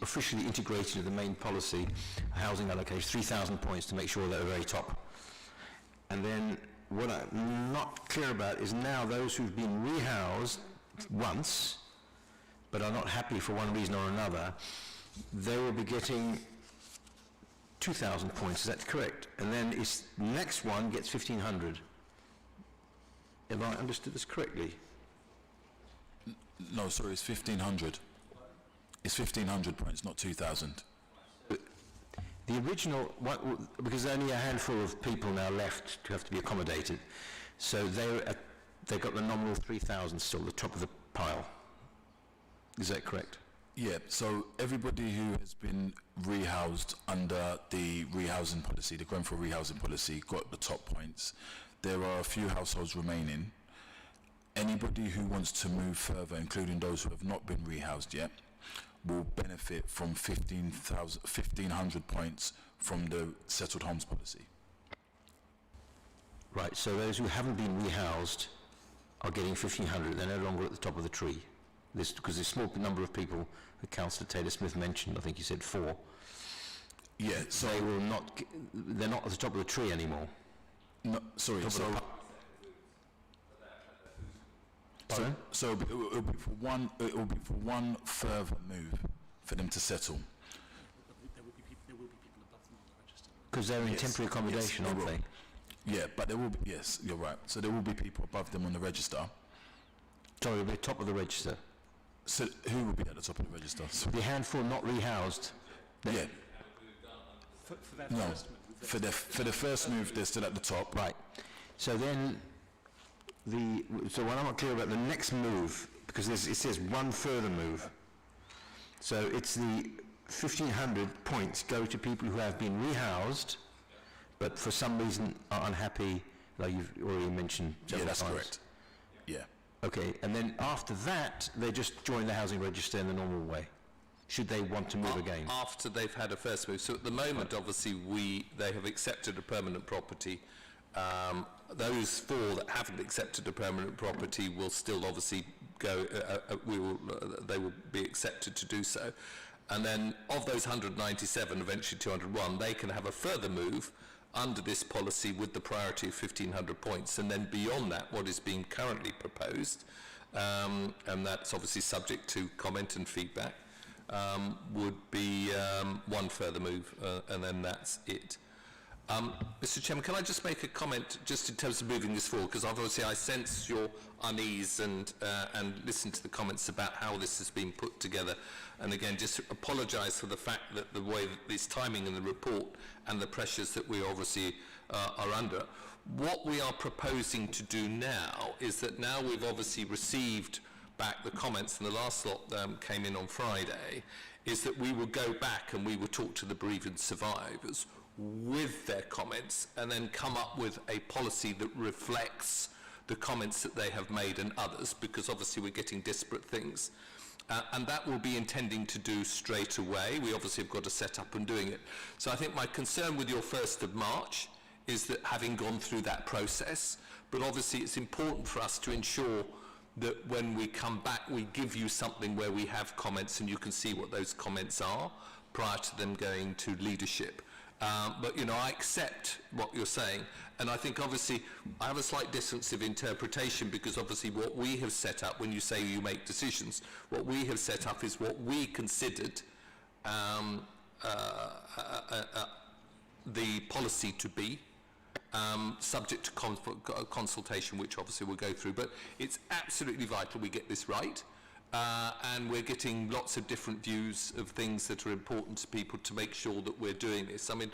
officially integrated into the main policy, housing allocation, 3,000 points to make sure they're very top. And then what I'm not clear about is now those who've been rehoused once, but are not happy for one reason or another, they will be getting 2,000 points, is that correct? And then the next one gets 1,500. Have I understood this correctly? No, sorry, it's 1,500. It's 1,500 points, not 2,000. The original, because there's only a handful of people now left to have to be accommodated, so they've got the nominal 3,000 still at the top of the pile. Is that correct? Yeah, so everybody who has been rehoused under the rehousing policy, the Grenfell rehousing policy, got the top points. There are a few households remaining. Anybody who wants to move further, including those who have not been rehoused yet, will benefit from 1,500 points from the settled homes policy. Right, so those who haven't been rehoused are getting 1,500. They're no longer at the top of the tree. Because there's a small number of people that Councillor Taylor-Smith mentioned, I think he said 4. Yeah, so they're not at the top of the tree anymore. No, sorry, so Sorry? So it'll be for one further move for them to settle. Because they're in Yes, temporary accommodation, yes, they aren't will. they? Yeah, but there will be, yes, you're right. So there will be people above them on the register. Sorry, it'll be top of the register. So who will be at the top of the register? So, The handful not rehoused. yeah, For their no. first move. For the first move, they're still at the top. Right. So then, so when I'm not clear about the next move, because it says one further move. So it's the 1,500 points go to people who have been rehoused, but for some reason are unhappy, like you've already mentioned Yeah, several that's times. correct. Yeah. Okay, and then after that, they just join the housing register in the normal way, should they want to move again. After they've had a first move. So at the moment, obviously, they have accepted a permanent property. Those 4 that haven't accepted a permanent property will still obviously go, they will be accepted to do so. And then of those 197, eventually 201, they can have a further move under this policy with the priority of 1,500 points. And then beyond that, what is being currently proposed, and that's obviously subject to comment and feedback, would be one further move, and then that's it. Mr. Chairman, can I just make a comment just in terms of moving this forward? Because obviously I sense your unease and listen to the comments about how this has been put together. And again, just apologise for the fact that the way that this timing in the report and the pressures that we obviously are under. What we are proposing to do now is that now we've obviously received back the comments, and the last lot came in on Friday, is that we will go back and we will talk to the bereaved survivors with their comments and then come up with a policy that reflects the comments that they have made and others, because obviously we're getting disparate things. And that will be intending to do straight away. We obviously have got to set up and doing it. So I think my concern with your 1st of March is that having gone through that process, but obviously it's important for us to ensure that when we come back, we give you something where we have comments and you can see what those comments are prior to them going to leadership. But, you know, I accept what you're saying, and I think obviously I have a slight difference of interpretation, because obviously what we have set up, when you say you make decisions, what we have set up is what we considered the policy to be, subject to consultation, which obviously we'll go through. But it's absolutely vital we get this right. And we're getting lots of different views of things that are important to people to make sure that we're doing this. I mean,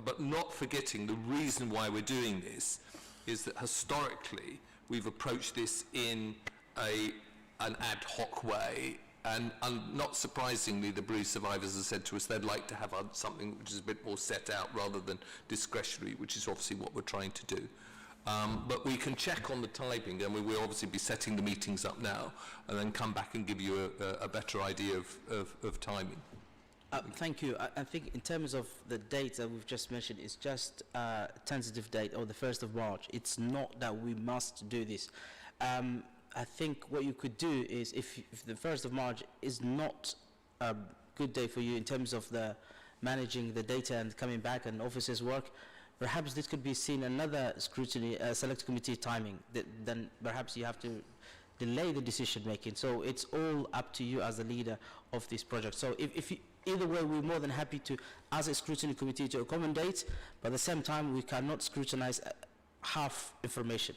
but not forgetting the reason why we're doing this is that historically we've approached this in an ad hoc way, and not surprisingly the bereaved survivors have said to us they'd like to have something which is a bit more set out rather than discretionary, which is obviously what we're trying to do. But we can check on the timing, and we will obviously be setting the meetings up now and then come back and give you a better idea of timing. Thank you. I think in terms of the date that we've just mentioned, it's just a tentative date, or the 1st of March. It's not that we must do this. I think what you could do is, if the 1st of March is not a good day for you in terms of the managing the data and coming back and officers' work, perhaps this could be seen another scrutiny, select committee timing. Then perhaps you have to delay the decision making. So it's all up to you as the leader of this project. So if you, either way, we're more than happy to, as a scrutiny committee, to accommodate, but at the same time, we cannot scrutinize half information.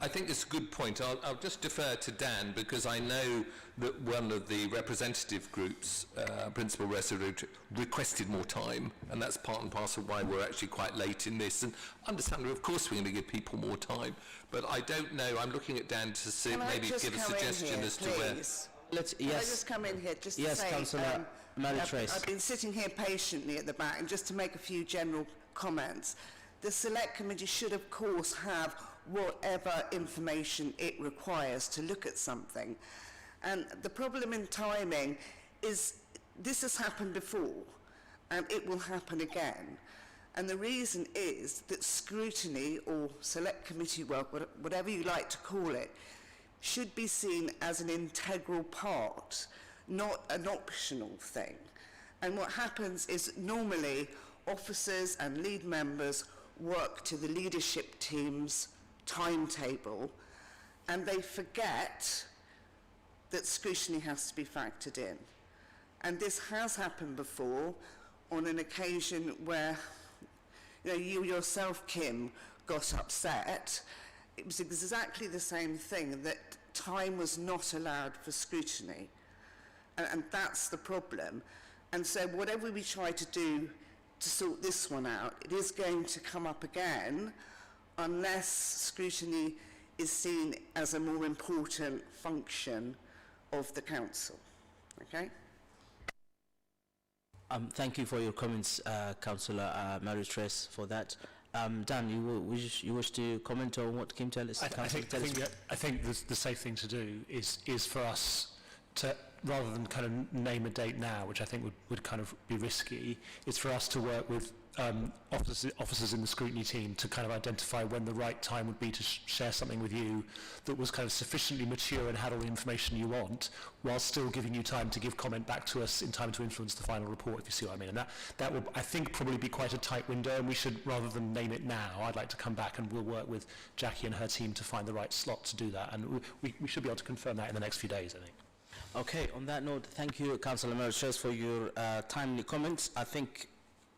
I think it's a good point. I'll just defer to Dan, because I know that one of the representative groups, Principal Resolute, requested more time, and that's part and parcel why we're actually quite late in this. And understandably, of course, we're going to give people more time, but I don't know. I'm looking at Dan to see, maybe give a suggestion as to where. Can I just come in here just to say, Councillor Mary-Trace. I've been sitting here patiently at the back, and just to make a few general comments. The Select Committee should, of course, have whatever information it requires to look at something. And the problem in timing is this has happened before, and it will happen again. And the reason is that scrutiny, or Select Committee work, whatever you like to call it, should be seen as an integral part, not an optional thing. And what happens is normally officers and lead members work to the leadership team's timetable, and they forget that scrutiny has to be factored in. And this has happened before on an occasion where, you know, you yourself, Kim, got upset. It was exactly the same thing, that time was not allowed for scrutiny. And that's the problem. And so whatever we try to do to sort this one out, it is going to come up again unless scrutiny is seen as a more important function of the council. Okay? Thank you for your comments, Councillor Mary-Therese, for that. Dan, you wish to comment on what Kim tell us? I think the safe thing to do is for us to, rather than kind of name a date now, which I think would kind of be risky, it's for us to work with officers in the scrutiny team to kind of identify when the right time would be to share something with you that was kind of sufficiently mature and had all the information you want, while still giving you time to give comment back to us in time to influence the final report, if you see what I mean. And that will, I think, probably be quite a tight window, and we should, rather than name it now, I'd like to come back and we'll work with Jackie and her team to find the right slot to do that, and we should be able to confirm that in the next few days, I think. Okay, on that note, thank you, Councillor Mary-Therese, for your timely comments. I think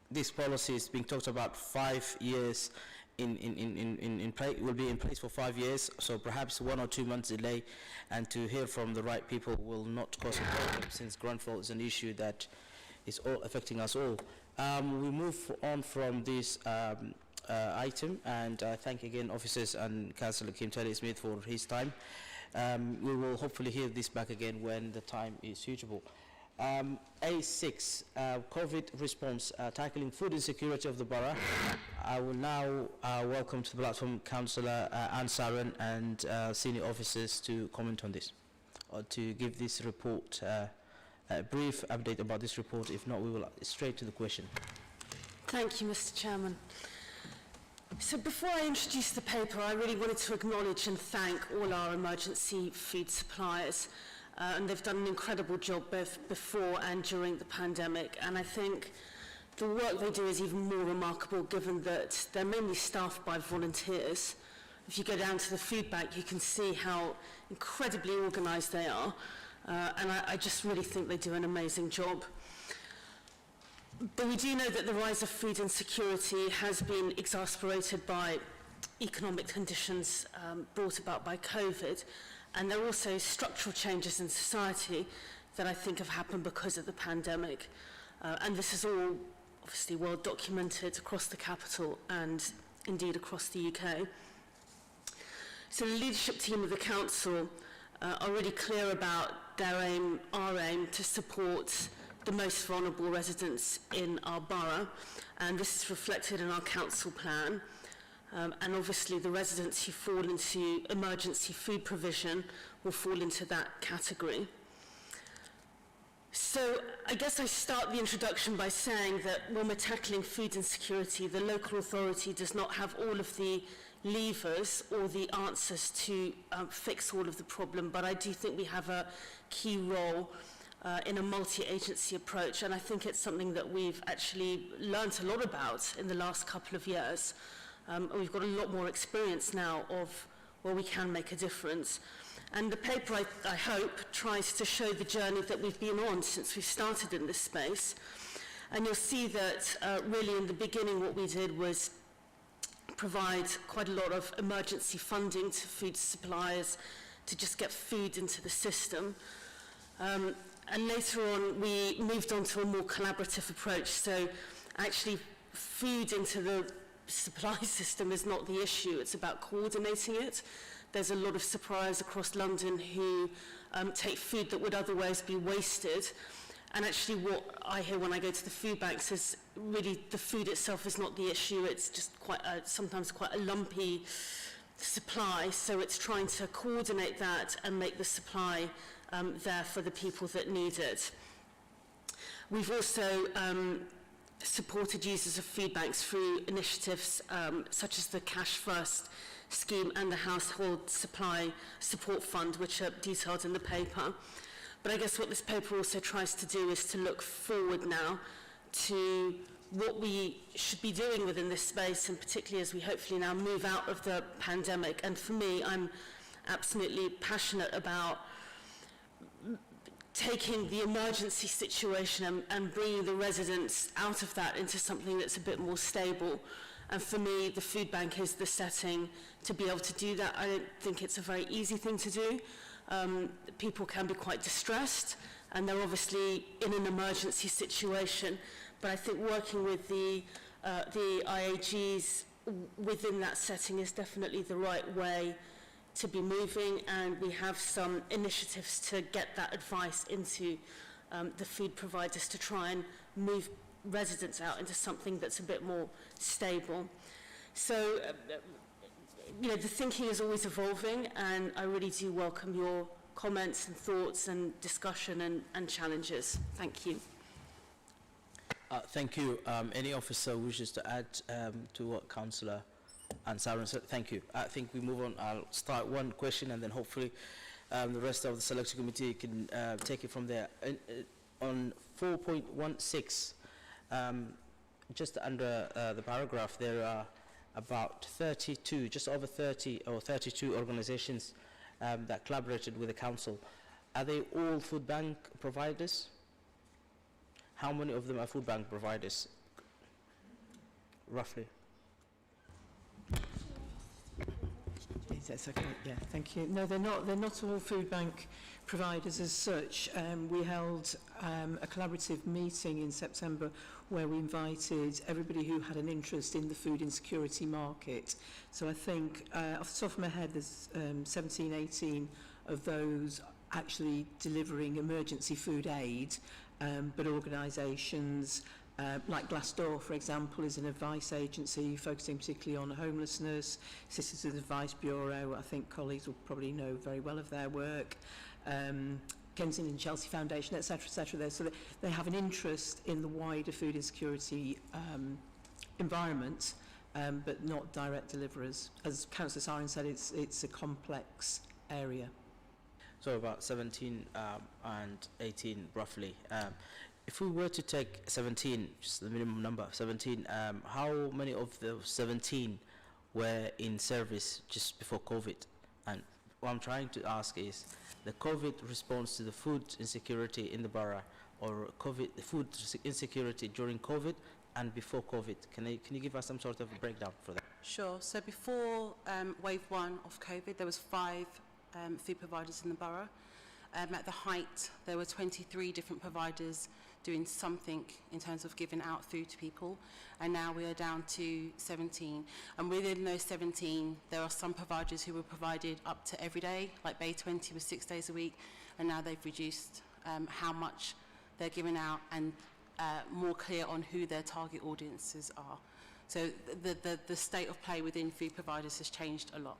this policy is being talked about 5 years in play, will be in place for 5 years, so perhaps 1 or 2 months delay, and to hear from the right people will not cause a problem, since Grenfell is an issue that is all affecting us all. We move on from this item, and thank again officers and Councillor Kim Smith for his time. We will hopefully hear this back again when the time is suitable. A6, COVID response, tackling food insecurity of the borough. I will now welcome to the platform Councillor Anne Saren and senior officers to comment on this, or to give this report a brief update about this report. If not, we will straight to the question. Thank you, Mr. Chairman. So before I introduce the paper, I really wanted to acknowledge and thank all our emergency food suppliers. And they've done an incredible job both before and during the pandemic. And I think the work they do is even more remarkable, given that they're mainly staffed by volunteers. If you go down to the food bank, you can see how incredibly organised they are. And I just really think they do an amazing job. But we do know that the rise of food insecurity has been exacerbated by economic conditions brought about by COVID. And there are also structural changes in society that I think have happened because of the pandemic. And this is all obviously well documented across the capital and indeed across the UK. So the leadership team of the council are really clear about their aim, our aim, to support the most vulnerable residents in our borough. And this is reflected in our council plan. And obviously the residents who fall into emergency food provision will fall into that category. So I guess I start the introduction by saying that when we're tackling food insecurity, the local authority does not have all of the levers or the answers to fix all of the problem, but I do think we have a key role in a multi-agency approach, and I think it's something that we've actually learnt a lot about in the last couple of years. We've got a lot more experience now of where we can make a difference. And the paper, I hope, tries to show the journey that we've been on since we started in this space. And you'll see that really in the beginning what we did was provide quite a lot of emergency funding to food suppliers to just get food into the system. And later on we moved on to a more collaborative approach. So actually food into the supply system is not the issue, it's about coordinating it. There's a lot of suppliers across London who take food that would otherwise be wasted, and actually what I hear when I go to the food banks is really the food itself is not the issue, it's just quite sometimes quite a lumpy supply, so it's trying to coordinate that and make the supply there for the people that need it. We've also supported users of food banks through initiatives such as the Cash First scheme and the Household Supply Support Fund, which are detailed in the paper. But I guess what this paper also tries to do is to look forward now to what we should be doing within this space, and particularly as we hopefully now move out of the pandemic. And for me, I'm absolutely passionate about taking the emergency situation and bringing the residents out of that into something that's a bit more stable. And for me, the food bank is the setting to be able to do that. I don't think it's a very easy thing to do. People can be quite distressed, and they're obviously in an emergency situation. But I think working with the IAGs within that setting is definitely the right way to be moving, and we have some initiatives to get that advice into the food providers to try and move residents out into something that's a bit more stable. So, you know, the thinking is always evolving, and I really do welcome your comments and thoughts and discussion and challenges. Thank you. Thank you. Any officer wishes to add to what Councillor Ansari said? Thank you. I think we move on. I'll start one question, and then hopefully the rest of the selection committee can take it from there. On 4.16, just under the paragraph, there are about 32, just over 30 or 32 organizations that collaborated with the council. Are they all food bank providers? How many of them are food bank providers, roughly? That's okay. Yeah, thank you. No, they're not all food bank providers as such. We held a collaborative meeting in September where we invited everybody who had an interest in the food insecurity market. So I think off the top of my head, there's 17, 18 of those actually delivering emergency food aid, but organisations like Glassdoor, for example, is an advice agency focusing particularly on homelessness. Citizens Advice Bureau, I think colleagues will probably know very well of their work. Kensington and Chelsea Foundation, etc. There. So they have an interest in the wider food insecurity environment, but not direct deliverers. As Councillor Sarin said, it's a complex area. So about 17 and 18 roughly. If we were to take 17, just the minimum number, 17, how many of the 17 were in service just before COVID? And what I'm trying to ask is the COVID response to the food insecurity in the borough, or the food insecurity during COVID and before COVID. Can you give us some sort of a breakdown for that? Sure. So before wave 1 of COVID, there was 5 food providers in the borough. At the height, there were 23 different providers doing something in terms of giving out food to people, and now we are down to 17. And within those 17, there are some providers who were provided up to every day, like Bay 20 was 6 days a week, and now they've reduced how much they're giving out and more clear on who their target audiences are. So the state of play within food providers has changed a lot.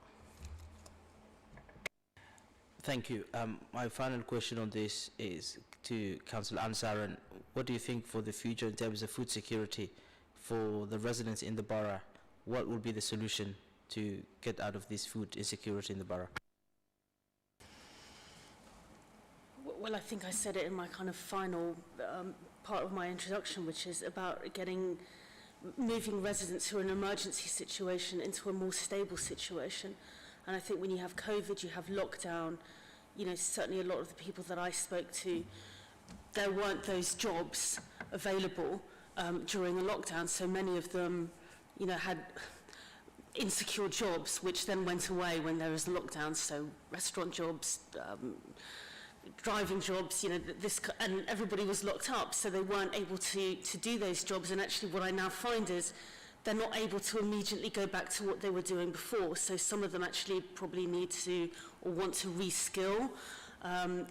Thank you. My final question on this is to Councillor Ansari. What do you think for the future in terms of food security for the residents in the borough? What will be the solution to get out of this food insecurity in the borough? Well, I think I said it in my kind of final part of my introduction, which is about moving residents who are in an emergency situation into a more stable situation. And I think when you have COVID, you have lockdown, you know, certainly a lot of the people that I spoke to, there weren't those jobs available during the lockdown. So many of them, you know, had insecure jobs, which then went away when there was lockdown. So restaurant jobs, driving jobs, you know, and everybody was locked up. So they weren't able to do those jobs. And actually what I now find is they're not able to immediately go back to what they were doing before. So some of them actually probably need to or want to reskill,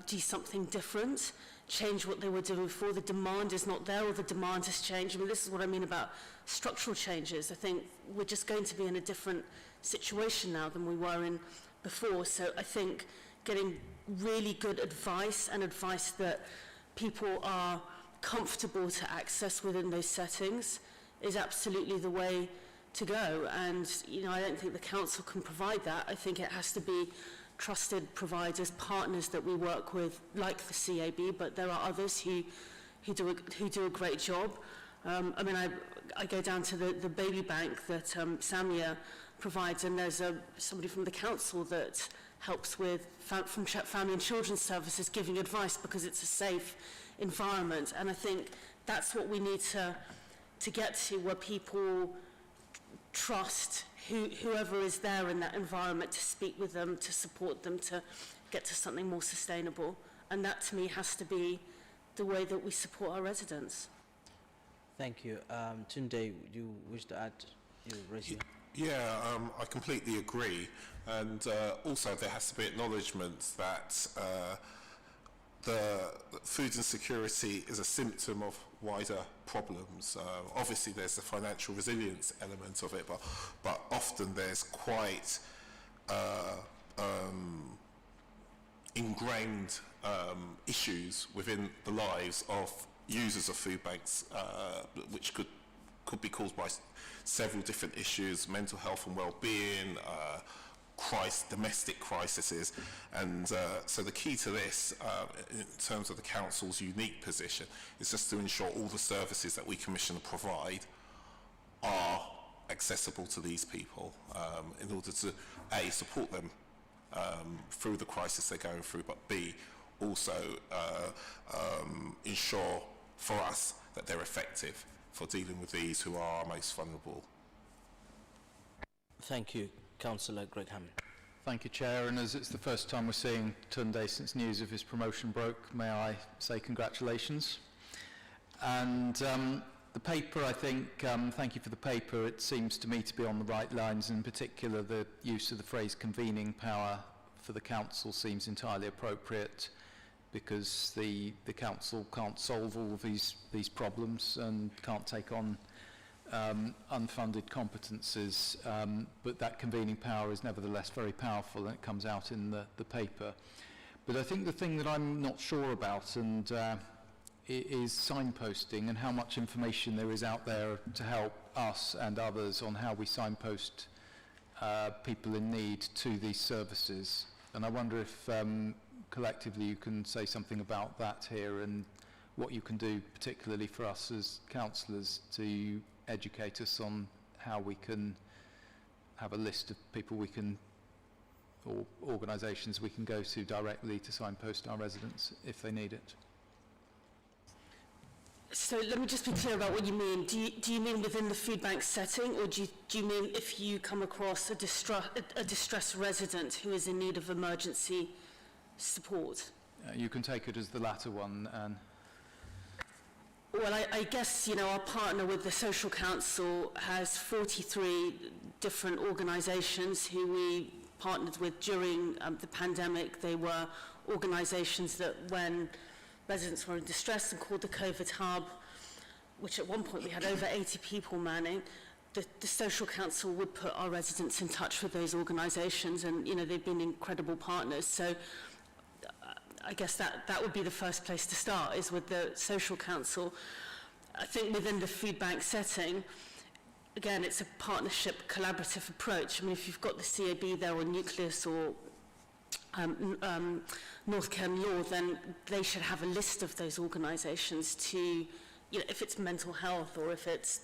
do something different, change what they were doing before. The demand is not there, or the demand has changed. I mean, this is what I mean about structural changes. I think we're just going to be in a different situation now than we were in before. So I think getting really good advice, and advice that people are comfortable to access within those settings, is absolutely the way to go. And, you know, I don't think the council can provide that. I think it has to be trusted providers, partners that we work with, like the CAB, but there are others who do a great job. I mean, I go down to the baby bank that Samia provides, and there's somebody from the council that helps with family and children's services giving advice because it's a safe environment. And I think that's what we need to get to, where people trust whoever is there in that environment to speak with them, to support them, to get to something more sustainable. And that, to me, has to be the way that we support our residents. Thank you. Tunde, do you wish to add? Yeah, I completely agree. And also there has to be acknowledgement that the food insecurity is a symptom of wider problems. Obviously there's the financial resilience element of it, but often there's quite ingrained issues within the lives of users of food banks, which could be caused by several different issues: mental health and well-being, domestic crises, and so the key to this, in terms of the council's unique position, is just to ensure all the services that we commission and provide are accessible to these people, in order to A, support them through the crisis they're going through, but B, also ensure for us that they're effective for dealing with these who are our most vulnerable. Thank you. Councillor Greg Hammond. Thank you, Chair. And as it's the first time we're seeing Tunde since news of his promotion broke, may I say congratulations. And the paper, I think, thank you for the paper. It seems to me to be on the right lines. In particular, the use of the phrase convening power for the council seems entirely appropriate, because the council can't solve all of these problems and can't take on unfunded competences, but that convening power is nevertheless very powerful, and it comes out in the paper. But I think the thing that I'm not sure about and is signposting, and how much information there is out there to help us and others on how we signpost people in need to these services. And I wonder if collectively you can say something about that here, and what you can do particularly for us as councillors to educate us on how we can have a list of people we can, or organisations we can go to directly to signpost our residents if they need it. So let me just be clear about what you mean. Do you mean within the food bank setting, or do you mean if you come across a distressed resident who is in need of emergency support? You can take it as the latter one, Anne. Well, I guess, our partner with the Social Council has 43 different organisations who we partnered with during the pandemic. They were organisations that, when residents were in distress and called the COVID Hub, which at one point we had over 80 people manning, the Social Council would put our residents in touch with those organisations, and, they've been incredible partners. So I guess that would be the first place to start, is with the Social Council. I think within the food bank setting, again, it's a partnership, collaborative approach. I mean, if you've got the CAB there, or Nucleus, or North Cam Law, then they should have a list of those organisations to, if it's mental health, or if it's,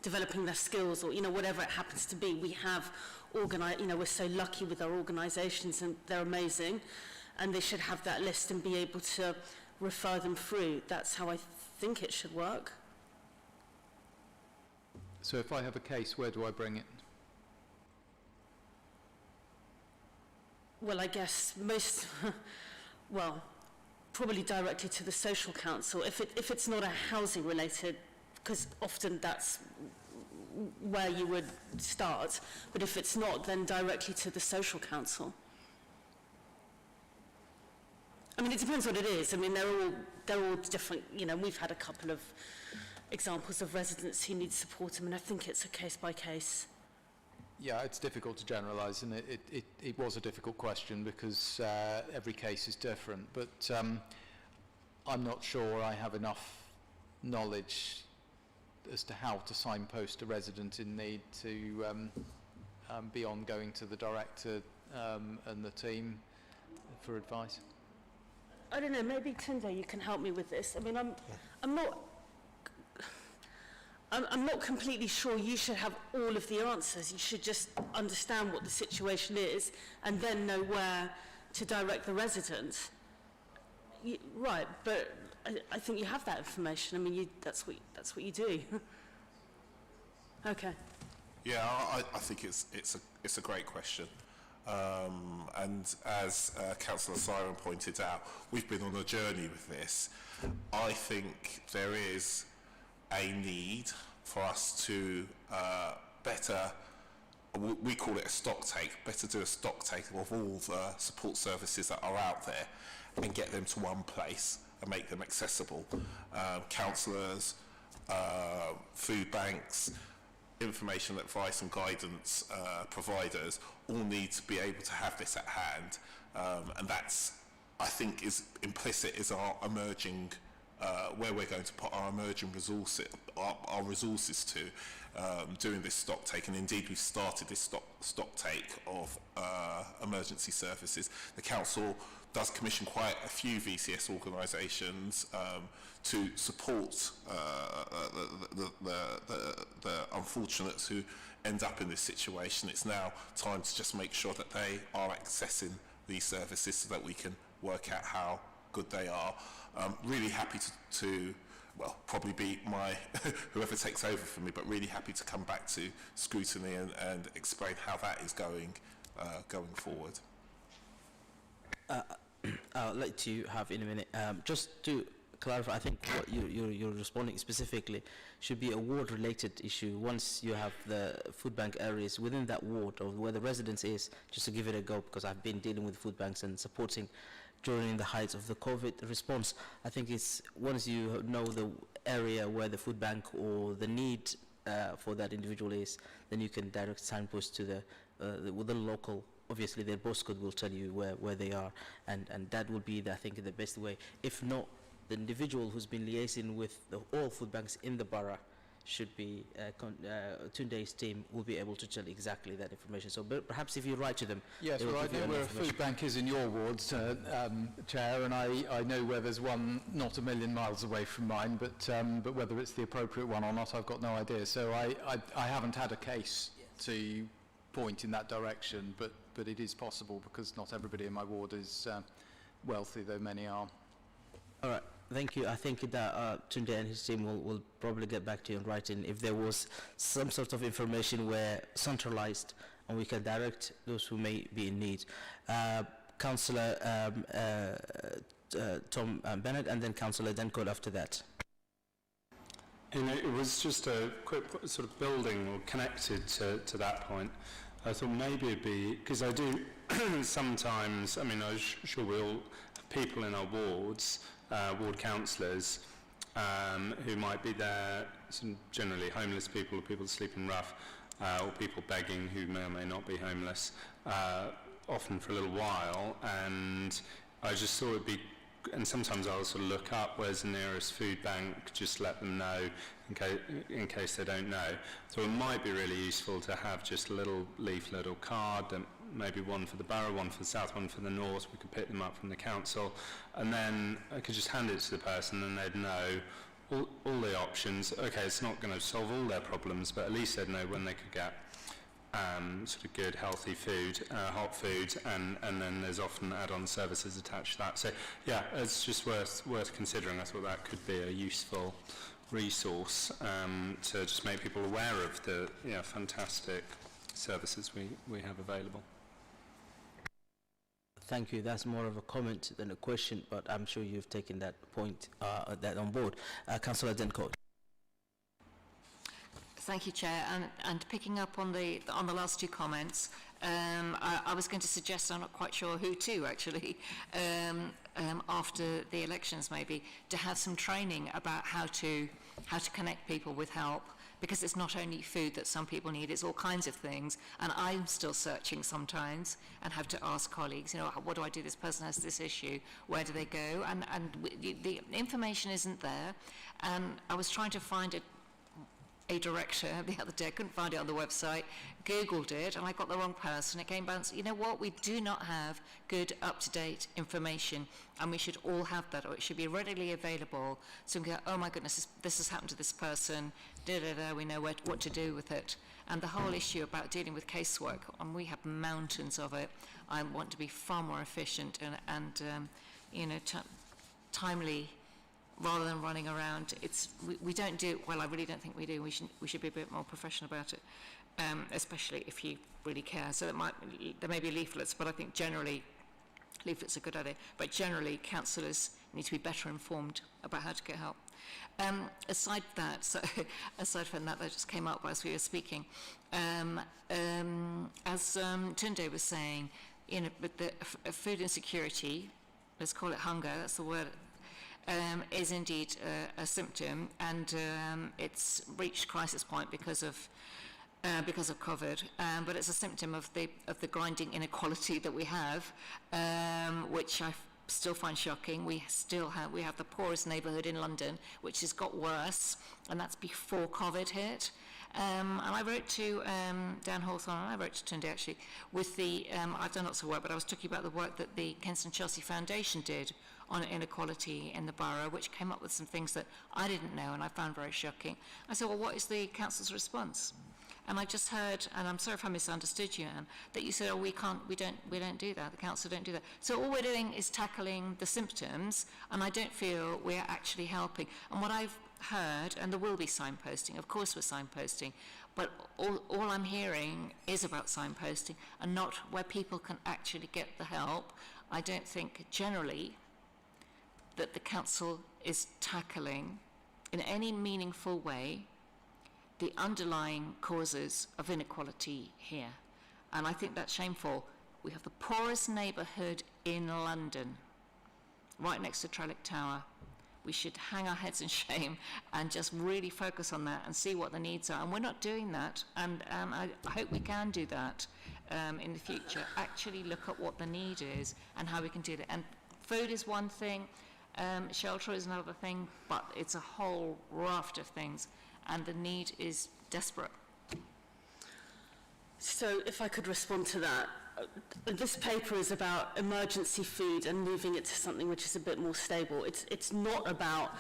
developing their skills, or, whatever it happens to be. We have we're so lucky with our organisations, and they're amazing. And they should have that list and be able to refer them through. That's how I think it should work. So if I have a case, where do I bring it? Well, I guess probably directly to the Social Council. If it's not a housing related, because often that's where you would start. But if it's not, then directly to the Social Council. I mean, it depends what it is. I mean, they're all different. We've had a couple of examples of residents who need support. I mean, I think it's a case by case. Yeah, it's difficult to generalise, and it was a difficult question because every case is different. But I'm not sure I have enough knowledge as to how to signpost a resident in need to beyond going to the director and the team for advice. I don't know, maybe Tunde, you can help me with this. I mean, I'm not completely sure you should have all of the answers. You should just understand what the situation is and then know where to direct the resident. Right, but I think you have that information. I mean, that's what you do. Okay. Yeah, I think it's a great question. And as Councillor Siren pointed out, we've been on a journey with this. I think there is a need for us to better, we call it a stock take, better do a stock take of all the support services that are out there and get them to one place and make them accessible. Counsellors, food banks, information advice and guidance providers all need to be able to have this at hand, and that's, I think, is implicit is our emerging where we're going to put our emerging resources, our resources to doing this stock take. And indeed we've started this stock take of emergency services. The council does commission quite a few VCS organisations to support the unfortunates who end up in this situation. It's now time to just make sure that they are accessing these services so that we can work out how good they are. Really happy to well, probably be my whoever takes over for me, but really happy to come back to scrutiny and explain how that is going forward. I'd like to have in a minute, just to clarify, I think what you're responding specifically should be a ward-related issue. Once you have the food bank areas within that ward or where the residence is, just to give it a go, because I've been dealing with food banks and supporting during the height of the COVID response. I think it's once you know the area where the food bank or the need for that individual is, then you can direct signpost to the local. Obviously, their postcode will tell you where they are, and that will be, I think, the best way. If not, the individual who's been liaising with all food banks in the borough should be, Tunde's team will be able to tell exactly that information. So perhaps if you write to them. Yes, well, I know where a food bank is in your wards, Chair, and I know where there's one not a million miles away from mine, but whether it's the appropriate one or not, I've got no idea. So I haven't had a case to point in that direction, but it is possible because not everybody in my ward is wealthy, though many are. All right, thank you. I think that Tunde and his team will probably get back to you in writing if there was some sort of information where centralized and we can direct those who may be in need. Councillor Tom Bennett and then Councillor Dencourt after that. You know, it was just a quick sort of building or connected to that point. I thought maybe it'd be, because I do sometimes, I mean, I'm sure we all have people in our wards, ward councillors, who might be there, some generally homeless people or people sleeping rough, or people begging who may or may not be homeless, often for a little while, and I just thought it'd be, and sometimes I'll sort of look up where's the nearest food bank, just let them know in case they don't know. So it might be really useful to have just a little leaflet or card, maybe one for the borough, one for the south, one for the north. We could pick them up from the council, and then I could just hand it to the person and they'd know all the options. Okay, it's not going to solve all their problems, but at least they'd know when they could get sort of good, healthy food, hot food, and then there's often add-on services attached to that. So yeah, it's just worth considering. I thought that could be a useful resource to just make people aware of the fantastic services we have available. Thank you. That's more of a comment than a question, but I'm sure you've taken that point that on board. Councillor Dencourt. Thank you, Chair. And picking up on the last two comments, I was going to suggest, I'm not quite sure who to actually, after the elections maybe, to have some training about how to connect people with help, because it's not only food that some people need, it's all kinds of things. And I'm still searching sometimes and have to ask colleagues, what do I do? This person has this issue. Where do they go? And the information isn't there. And I was trying to find a director the other day, couldn't find it on the website, Googled it, and I got the wrong person. It came back, you know what, we do not have good, up-to-date information, and we should all have that, or it should be readily available, so we can go, oh my goodness, this has happened to this person, we know what to do with it. And the whole issue about dealing with casework, and we have mountains of it. I want to be far more efficient and timely, rather than running around. We don't do it well. I really don't think we do. We should be a bit more professional about it, especially if you really care. So there may be leaflets, but I think generally leaflets are a good idea. But generally, councillors need to be better informed about how to get help. Aside from that just came up as we were speaking. As Tunde was saying, with the food insecurity, let's call it hunger, that's the word, is indeed a symptom, and it's reached crisis point because of COVID, but it's a symptom of the grinding inequality that we have, which I still find shocking. We have the poorest neighbourhood in London, which has got worse, and that's before COVID hit. And I wrote to Dan Hawthorne, and I wrote to Tunde actually, with the, I've done lots of work, but I was talking about the work that the Kensington Chelsea Foundation did on inequality in the borough, which came up with some things that I didn't know and I found very shocking. I said, well, what is the council's response? And I just heard, and I'm sorry if I misunderstood you, Anne, that you said, oh, we don't do that, the council don't do that. So all we're doing is tackling the symptoms, and I don't feel we're actually helping. And what I've heard, and there will be signposting, of course we're signposting, but all I'm hearing is about signposting, and not where people can actually get the help. I don't think generally that the council is tackling in any meaningful way the underlying causes of inequality here. And I think that's shameful. We have the poorest neighbourhood in London, right next to Trellick Tower. We should hang our heads in shame and just really focus on that and see what the needs are. And we're not doing that, and I hope we can do that in the future. Actually look at what the need is and how we can do that. And food is one thing, shelter is another thing, but it's a whole raft of things. And the need is desperate. So if I could respond to that, this paper is about emergency food and moving it to something which is a bit more stable. It's not about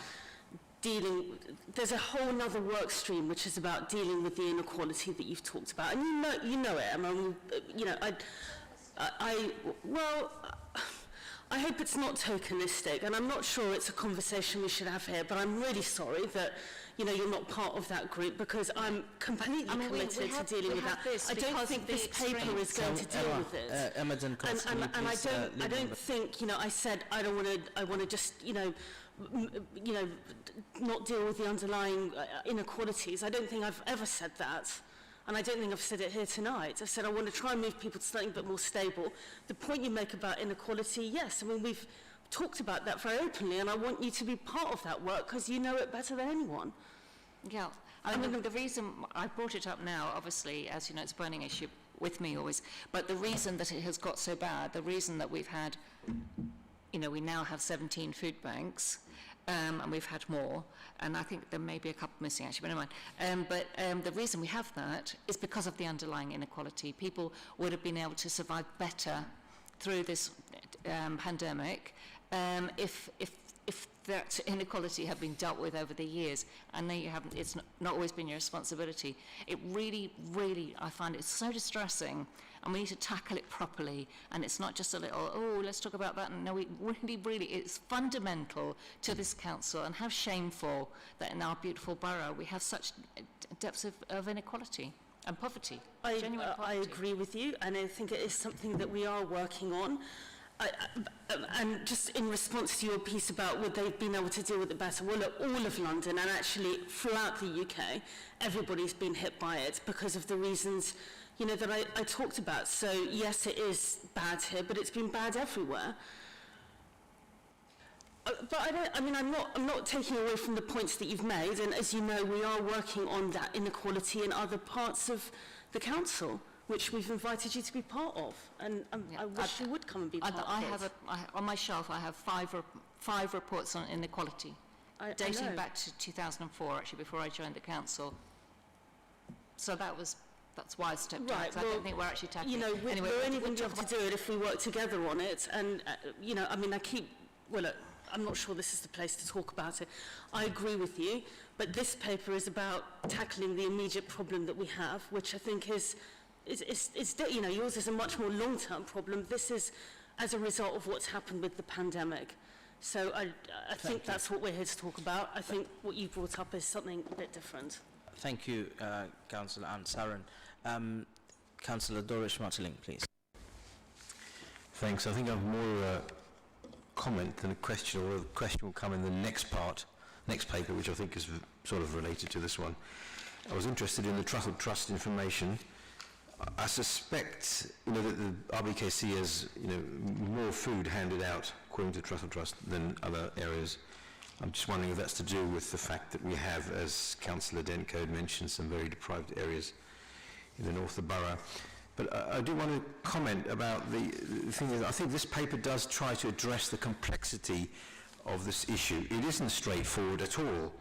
dealing, there's a whole other work stream which is about dealing with the inequality that you've talked about. And you know it. I mean, I hope it's not tokenistic, and I'm not sure it's a conversation we should have here, but I'm really sorry that you're not part of that group, because I'm completely committed to dealing with that. I don't think this paper is going to deal with it. And I don't think, I said I want to just, not deal with the underlying inequalities. I don't think I've ever said that. And I don't think I've said it here tonight. I said I want to try and move people to something a bit more stable. The point you make about inequality, yes, I mean, we've talked about that very openly, and I want you to be part of that work because you know it better than anyone. Yeah, I mean, the reason I brought it up now, obviously, as you know, it's a burning issue with me always, but the reason that it has got so bad, the reason that we've had, we now have 17 food banks, and we've had more, and I think there may be a couple missing actually, but never mind. The reason we have that is because of the underlying inequality. People would have been able to survive better through this pandemic if that inequality had been dealt with over the years. I know you haven't, it's not always been your responsibility. It really, really, I find it so distressing, and we need to tackle it properly, and it's not just a little, oh, let's talk about that, and no, it really, really, it's fundamental to this council, and how shameful that in our beautiful borough we have such depths of inequality and poverty, genuine poverty. I agree with you, and I think it is something that we are working on. And just in response to your piece about would they have been able to deal with it better, well, look, all of London and actually throughout the UK, everybody's been hit by it because of the reasons, that I talked about. So yes, it is bad here, but it's been bad everywhere. But I'm not taking away from the points that you've made, and as you know, we are working on that inequality in other parts of the council, which we've invited you to be part of, and I wish you would come and be part of it. On my shelf, I have five reports on inequality, dating back to 2004, actually, before I joined the council. So that's why I stepped out, Right, 'cause I don't think we're actually tackling You know, it. Anyway, we're only we'll going to be talk able to do it if we work together on it. And, you know, I mean, look, I'm not sure this is the place to talk about it. I agree with you, but this paper is about tackling the immediate problem that we have, which I think is you know, yours is a much more long-term problem. This is as a result of what's happened with the pandemic. So I think that's what we're here to talk about. I think what you brought up is something a bit different. Thank you, Councillor Anne Saran. Councillor Doris Marteling, please. Thanks. I think I have more a comment than a question, or the question will come in the next paper, which I think is sort of related to this one. I was interested in the Trussell Trust information. I suspect, you know, that the RBKC has, you know, more food handed out, according to Trussell Trust, than other areas. I'm just wondering if that's to do with the fact that we have, as Councillor Denko mentioned, some very deprived areas in the north of the borough. But I do want to comment about the thing is, I think this paper does try to address the complexity of this issue. It isn't straightforward at all.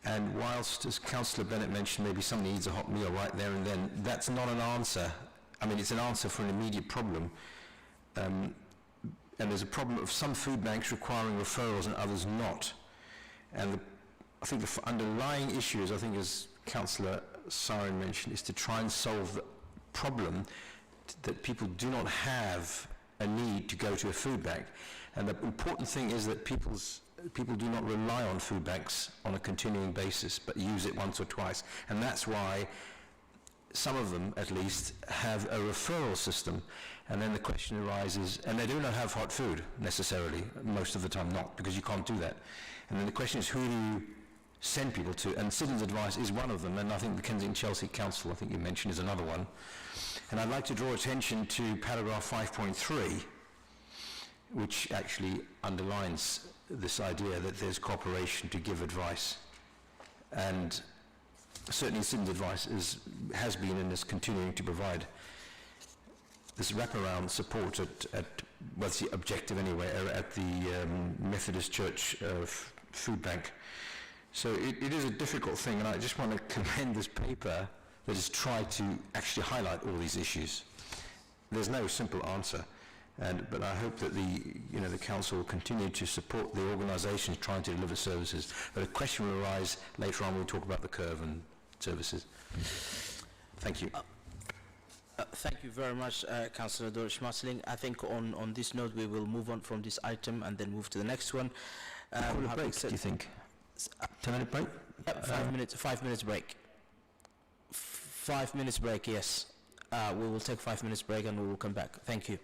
And whilst, as Councillor Bennett mentioned, maybe somebody needs a hot meal right there and then, that's not an answer. I mean, it's an answer for an immediate problem. And there's a problem of some food banks requiring referrals and others not. And I think the underlying issues, I think as Councillor Sarin mentioned, is to try and solve the problem that people do not have a need to go to a food bank. And the important thing is that people do not rely on food banks on a continuing basis, but use it once or twice. And that's why some of them, at least, have a referral system. And then the question arises, and they do not have hot food, necessarily, most of the time not, because you can't do that. And then the question is, who do you send people to? And Citizens Advice is one of them, and I think the Kensington-Chelsea Council, I think you mentioned, is another one. And I'd like to draw attention to paragraph 5.3, which actually underlines this idea that there's cooperation to give advice. And certainly Citizens Advice has been and is continuing to provide this wraparound support at what's the objective anyway, at the Methodist Church food bank. So it is a difficult thing, and I just want to commend this paper that has tried to actually highlight all these issues. There's no simple answer, but I hope that the council will continue to support the organisations trying to deliver services. But a question will arise later on when we talk about the curve and services. Thank you. Thank you very much, Councillor Doris Marteling. I think on this note we will move on from this item and then move to the next one. Call a break, do you think? 10-minute break? 5 minutes. 5 minutes break. 5 minutes break. Yes. We will take 5 minutes break and we will come back. Thank you.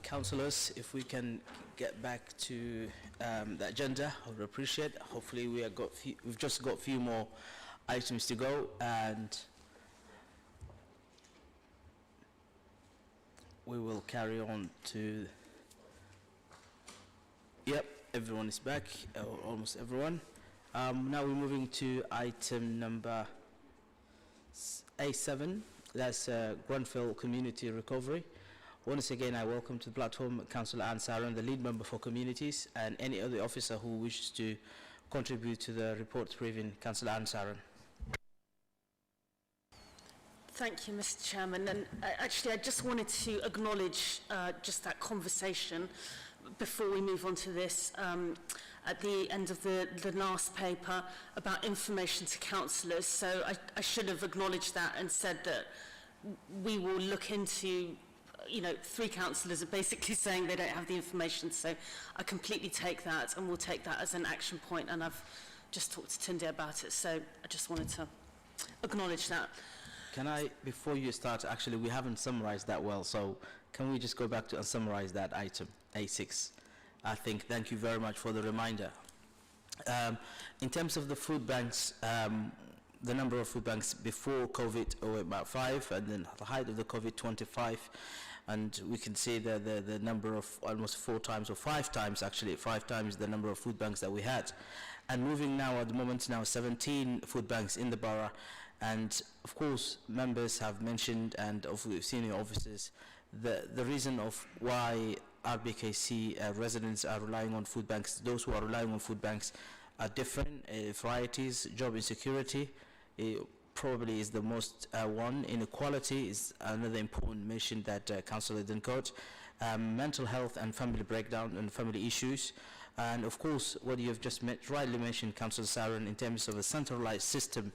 Councillors, if we can get back to the agenda, I would appreciate. Hopefully, we've just got a few more items to go, and we will carry on to. Yep, everyone is back, almost everyone. Now we're moving to item number A7. That's Grenfell Community Recovery. Once again, I welcome to the platform Councillor Anne Saran, the lead member for communities, and any other officer who wishes to contribute to the report briefing. Councillor Anne Saran. Thank you, Mr. Chairman. And actually, I just wanted to acknowledge just that conversation before we move on to this at the end of the last paper about information to councillors. So I should have acknowledged that and said that we will look into, you know, 3 councillors are basically saying they don't have the information. So I completely take that, and we'll take that as an action point. And I've just talked to Tunde about it. So I just wanted to acknowledge that. Can I, before you start, actually, we haven't summarized that well, so can we just go back to and summarize that item, A6? I think, thank you very much for the reminder. In terms of the food banks, the number of food banks before COVID were about 5, and then at the height of the COVID, 25. And we can see the number of almost 4 times, or 5 times actually, 5 times the number of food banks that we had. And moving now, at the moment now, 17 food banks in the borough. And of course, members have mentioned, and of senior officers, the reason of why RBKC residents are relying on food banks. Those who are relying on food banks are different varieties. Job insecurity probably is the most one. Inequality is another important mission that Councillor didn't quote. Mental health and family breakdown and family issues. And of course, what you have just rightly mentioned, Councillor Saran, in terms of a centralized system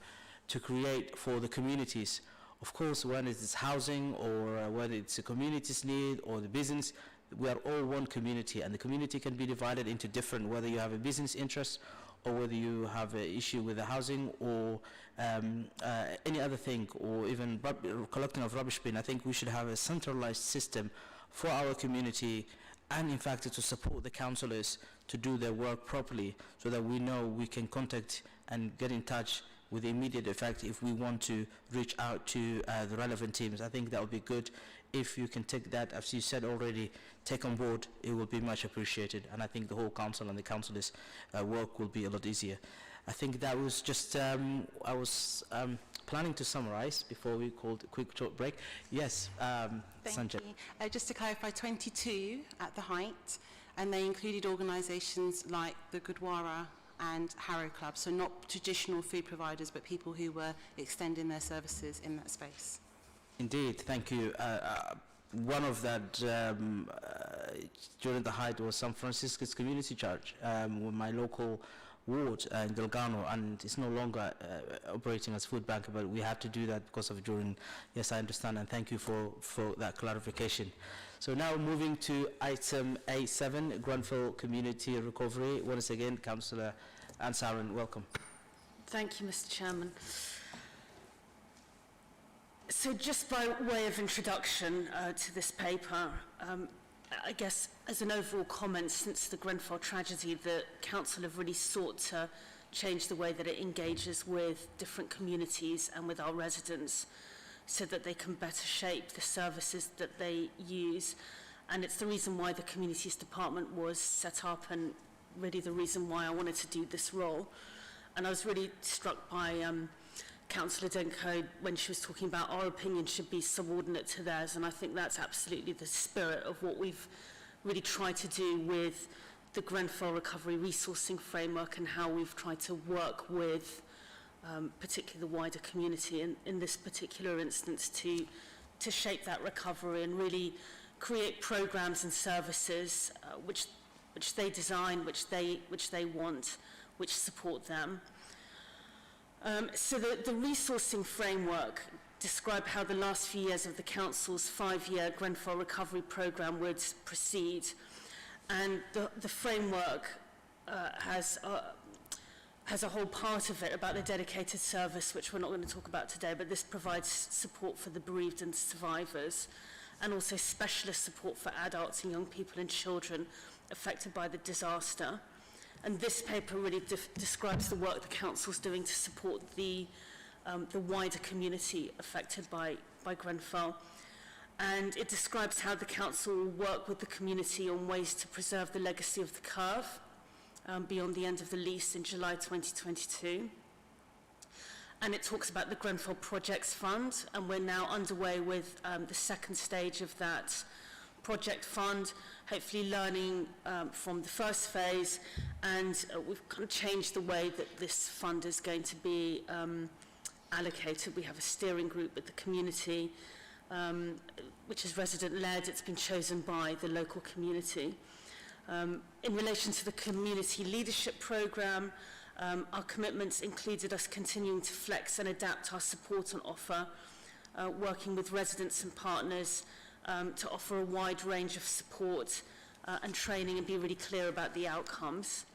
to create for the communities. Of course, whether it's housing or whether it's a community's need or the business, we are all one community, and the community can be divided into different, whether you have a business interest or whether you have an issue with the housing or any other thing, or even collecting of rubbish bin. I think we should have a centralized system for our community, and in fact to support the councillors to do their work properly, so that we know we can contact and get in touch with immediate effect if we want to reach out to the relevant teams. I think that would be good if you can take that, as you said already, take on board. It will be much appreciated, and I think the whole council and the councillors' work will be a lot easier. I think that was just, I was planning to summarize before we called a quick short break. Yes, Thank Sanjay. you. Just to clarify, 22 at the height, and they included organisations like the Gurdwara and Harrow Club, so not traditional food providers, but people who were extending their services in that space. Indeed, thank you. One of that during the height was San Francisco's Community Church, with my local ward in Delgado, and it's no longer operating as food bank, but we had to do that because of during. Yes, I understand, and thank you for that clarification. So now moving to item A7, Grenfell Community Recovery. Once again, Councillor Anne Saran, welcome. Thank you, Mr. Chairman. So just by way of introduction to this paper, I guess as an overall comment, since the Grenfell tragedy, the Council have really sought to change the way that it engages with different communities and with our residents, so that they can better shape the services that they use. And it's the reason why the Communities Department was set up, and really the reason why I wanted to do this role. And I was really struck by Councillor Denko when she was talking about our opinion should be subordinate to theirs, and I think that's absolutely the spirit of what we've really tried to do with the Grenfell Recovery Resourcing Framework, and how we've tried to work with particularly the wider community in this particular instance to shape that recovery and really create programs and services which they design, which they want, which support them. So the resourcing framework described how the last few years of the Council's 5-year Grenfell Recovery Programme would proceed, and the framework has a whole part of it about the dedicated service, which we're not going to talk about today, but this provides support for the bereaved and survivors. and also specialist support for adults and young people and children affected by the disaster. And this paper really describes the work the Council's doing to support the wider community affected by Grenfell. And it describes how the Council will work with the community on ways to preserve the legacy of the curve beyond the end of the lease in July 2022. And it talks about the Grenfell Projects Fund, and we're now underway with the second stage of that project fund, hopefully learning from the first phase, and we've kind of changed the way that this fund is going to be allocated. We have a steering group with the community, which is resident-led. It's been chosen by the local community. In relation to the community leadership programme, our commitments included us continuing to flex and adapt our support and offer, working with residents and partners to offer a wide range of support and training and be really clear about the outcomes.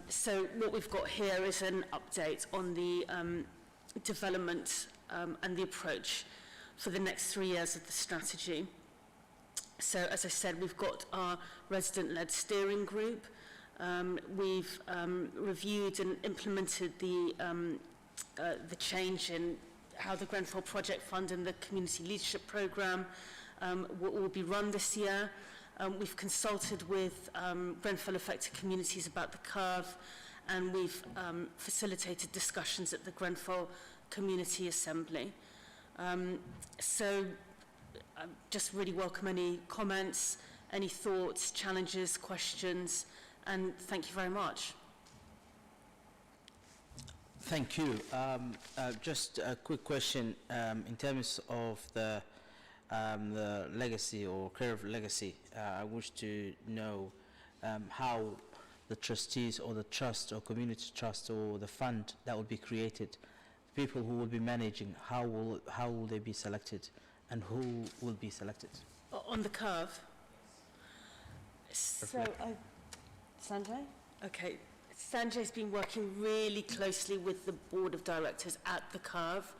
So what we've got here is an update on the development and the approach for the next 3 years of the strategy. So as I said, we've got our resident-led steering group. We've reviewed and implemented the change in how the Grenfell Project Fund and the Community Leadership Programme will be run this year. We've consulted with Grenfell affected communities about the curve, and we've facilitated discussions at the Grenfell Community Assembly. So I just really welcome any comments, any thoughts, challenges, questions, and thank you very much. Thank you. Just a quick question in terms of the legacy or curve legacy. I wish to know how the trustees or the trust or community trust or the fund that will be created, people who will be managing, how will they be selected, and who will be selected? On the curve. So, Sanjay? Okay. Sanjay's been working really closely with the Board of Directors at the curve.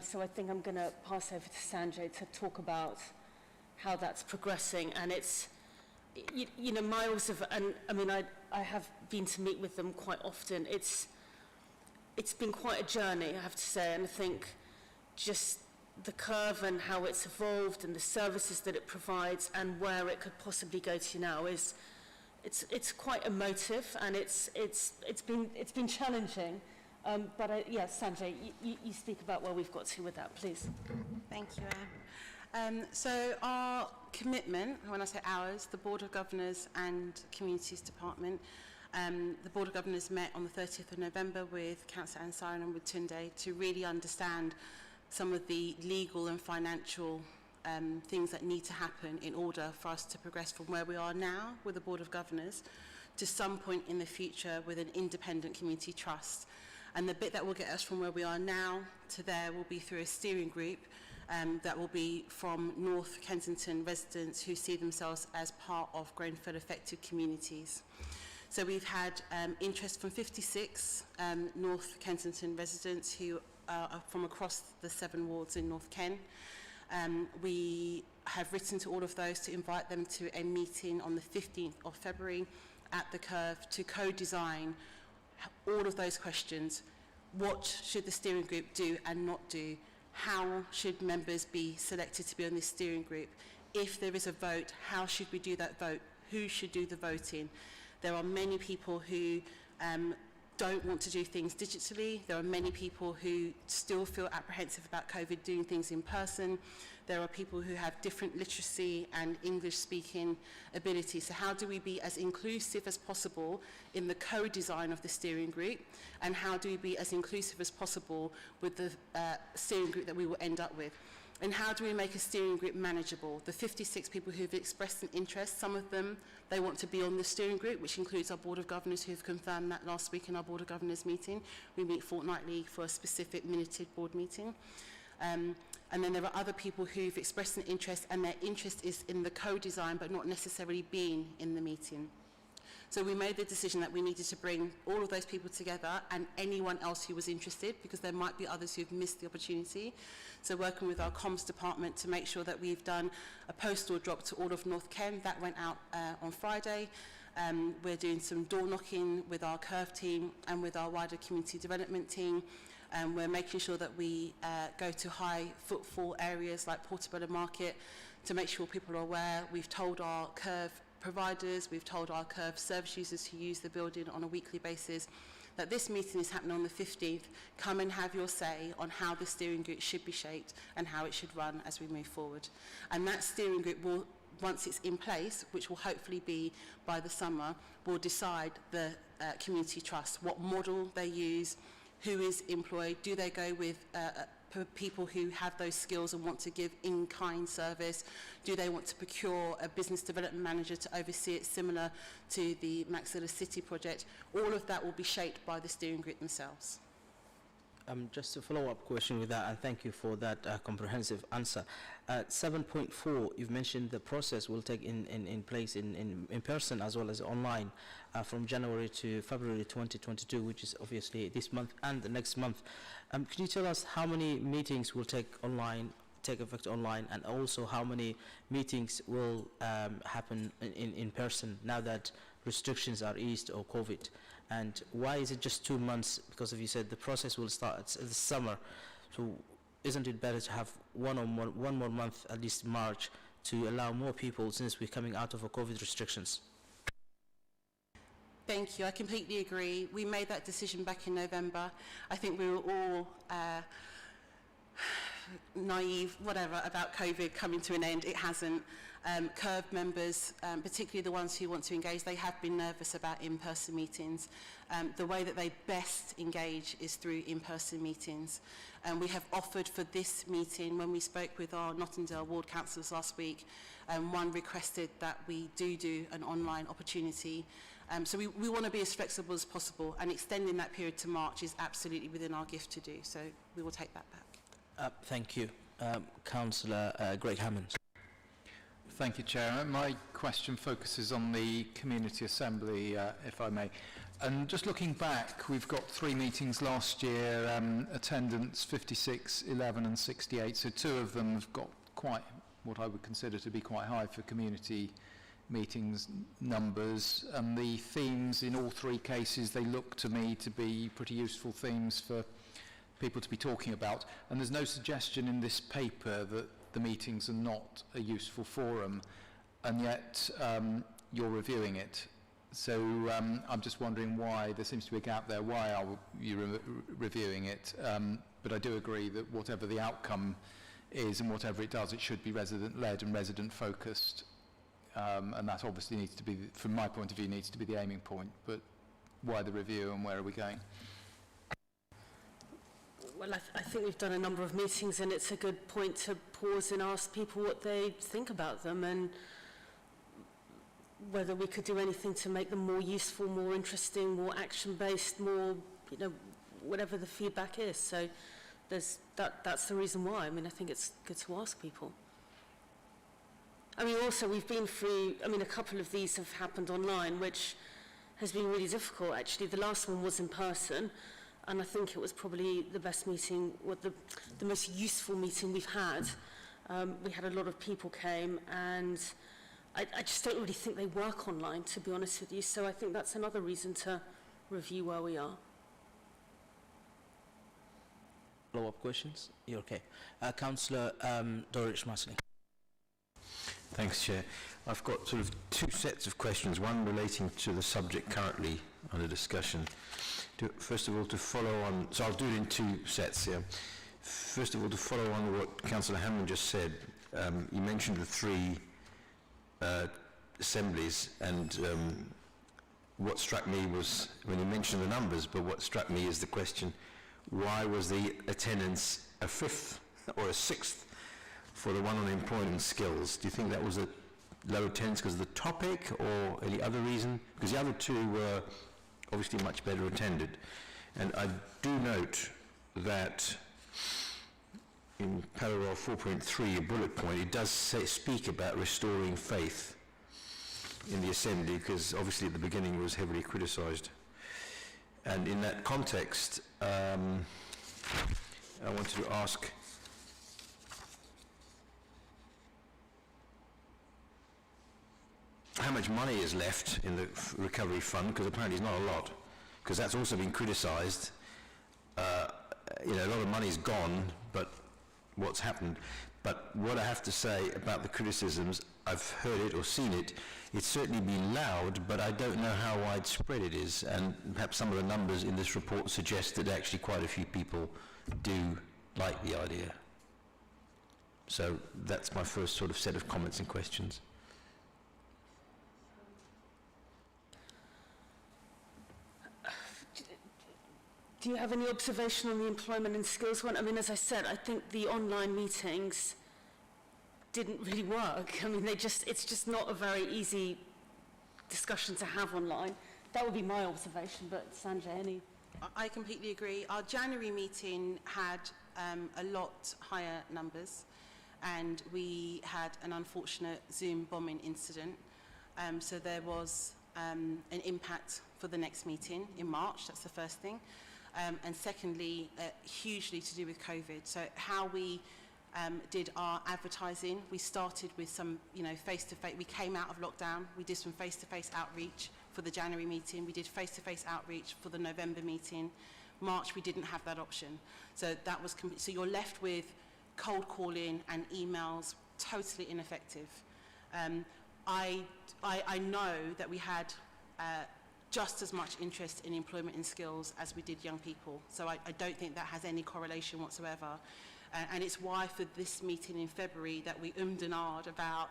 So I think I'm going to pass over to Sanjay to talk about how that's progressing. And it's, you know, Miles of, and I mean, I have been to meet with them quite often. It's been quite a journey, I have to say. And I think just the curve and how it's evolved and the services that it provides and where it could possibly go to now is, it's quite emotive, and it's been challenging. But yeah, Sanjay, you speak about where we've got to with that, please. Thank you, Anne. So our commitment, when I say ours, the Board of Governors and Communities Department, the Board of Governors met on the 30th of November with Councillor Ansaran and with Tunde to really understand some of the legal and financial things that need to happen in order for us to progress from where we are now with the Board of Governors to some point in the future with an independent community trust. And the bit that will get us from where we are now to there will be through a steering group that will be from North Kensington residents who see themselves as part of Grenfell affected communities. So we've had interest from 56 North Kensington residents who are from across the 7 wards in North Ken. We have written to all of those to invite them to a meeting on the 15th of February at the Curve to co-design all of those questions. What should the steering group do and not do? How should members be selected to be on this steering group? If there is a vote, how should we do that vote? Who should do the voting? There are many people who don't want to do things digitally. There are many people who still feel apprehensive about COVID doing things in person. There are people who have different literacy and English speaking abilities. So how do we be as inclusive as possible in the co-design of the steering group? And how do we be as inclusive as possible with the steering group that we will end up with? And how do we make a steering group manageable? The 56 people who've expressed an interest, some of them, they want to be on the steering group, which includes our Board of Governors who've confirmed that last week in our Board of Governors meeting. We meet fortnightly for a specific minuted board meeting. And then there are other people who've expressed an interest, and their interest is in the co-design, but not necessarily being in the meeting. So we made the decision that we needed to bring all of those people together and anyone else who was interested, because there might be others who've missed the opportunity. So working with our comms department to make sure that we've done a postal drop to all of North Kent. That went out on Friday. We're doing some door knocking with our Curve team and with our wider community development team. We're making sure that we go to high footfall areas like Portobello Market to make sure people are aware. We've told our Curve providers, we've told our Curve service users who use the building on a weekly basis that this meeting is happening on the 15th. Come and have your say on how the steering group should be shaped and how it should run as we move forward. And that steering group will, once it's in place, which will hopefully be by the summer, will decide the community trust, what model they use, who is employed, do they go with people who have those skills and want to give in-kind service, do they want to procure a business development manager to oversee it similar to the Maxilla City project. All of that will be shaped by the steering group themselves. Just a follow-up question with that, and thank you for that comprehensive answer. 7.4, you've mentioned the process will take in place in person as well as online from January to February 2022, which is obviously this month and the next month. Can you tell us how many meetings will take effect online, and also how many meetings will happen in person now that restrictions are eased or COVID? And why is it just 2 months? Because if you said the process will start this summer, so isn't it better to have one more month, at least March, to allow more people, since we're coming out of a COVID restrictions? Thank you. I completely agree. We made that decision back in November. I think we were all naive, whatever, about COVID coming to an end. It hasn't. Curve members, particularly the ones who want to engage, they have been nervous about in-person meetings. The way that they best engage is through in-person meetings. We have offered for this meeting, when we spoke with our Nottingdale ward councillors last week, one requested that we do an online opportunity. So we want to be as flexible as possible, and extending that period to March is absolutely within our gift to do. So we will take that back. Thank you. Councillor Greg Hammond. Thank you, Chair. My question focuses on the Community Assembly, if I may. And just looking back, we've got 3 meetings last year, attendance 56, 11 and 68. So 2 of them have got quite what I would consider to be quite high for community meetings numbers. And the themes in all 3 cases, they look to me to be pretty useful themes for people to be talking about. And there's no suggestion in this paper that the meetings are not a useful forum, and yet you're reviewing it. So I'm just wondering why there seems to be a gap there. Why are you reviewing it? But I do agree that whatever the outcome is and whatever it does, it should be resident-led and resident-focused. And that obviously needs to be, from my point of view, needs to be the aiming point. But why the review and where are we going? Well, I think we've done a number of meetings, and it's a good point to pause and ask people what they think about them and whether we could do anything to make them more useful, more interesting, more action-based, more, you know, whatever the feedback is. So that's the reason why. I mean, I think it's good to ask people. I mean, also, we've been through, I mean, a couple of these have happened online, which has been really difficult, actually. The last one was in person, and I think it was probably the best meeting, or the most useful meeting we've had. We had a lot of people came, and I just don't really think they work online, to be honest with you. So I think that's another reason to review where we are. Follow-up questions? You're okay. Councillor Dorich Masley. Thanks, Chair. I've got sort of 2 sets of questions, one relating to the subject currently under discussion. First of all, to follow on, so I'll do it in 2 sets here. First of all, to follow on what Councillor Hammond just said, you mentioned the 3 assemblies, and what struck me was, when you mentioned the numbers, but what struck me is the question, why was the attendance a 5th or a 6th for the one on employment skills? Do you think that was a low attendance because of the topic or any other reason? Because the other 2 were obviously much better attended. And I do note that in paragraph 4.3, a bullet point, it does speak about restoring faith. in the Assembly, because obviously at the beginning was heavily criticised. And in that context, I wanted to ask, how much money is left in the recovery fund, because apparently it's not a lot, because that's also been criticised. You know, a lot of money's gone, but what's happened? But what I have to say about the criticisms, I've heard it or seen it, it's certainly been loud, but I don't know how widespread it is, and perhaps some of the numbers in this report suggest that actually quite a few people do like the idea. So that's my first sort of set of comments and questions. Do you have any observation on the employment and skills one? I mean, as I said, I think the online meetings didn't really work. I mean, it's just not a very easy discussion to have online. That would be my observation, but Sanjay, any? I completely agree. Our January meeting had a lot higher numbers, and we had an unfortunate Zoom bombing incident. So there was an impact for the next meeting in March. That's the first thing. And secondly, hugely to do with COVID. So how we did our advertising, we started with some, face-to-face. We came out of lockdown. We did some face-to-face outreach for the January meeting. We did face-to-face outreach for the November meeting. March, we didn't have that option. So that was so you're left with cold calling and emails, totally ineffective. I know that we had just as much interest in employment and skills as we did young people. So I don't think that has any correlation whatsoever. And it's why for this meeting in February that we and ahed about,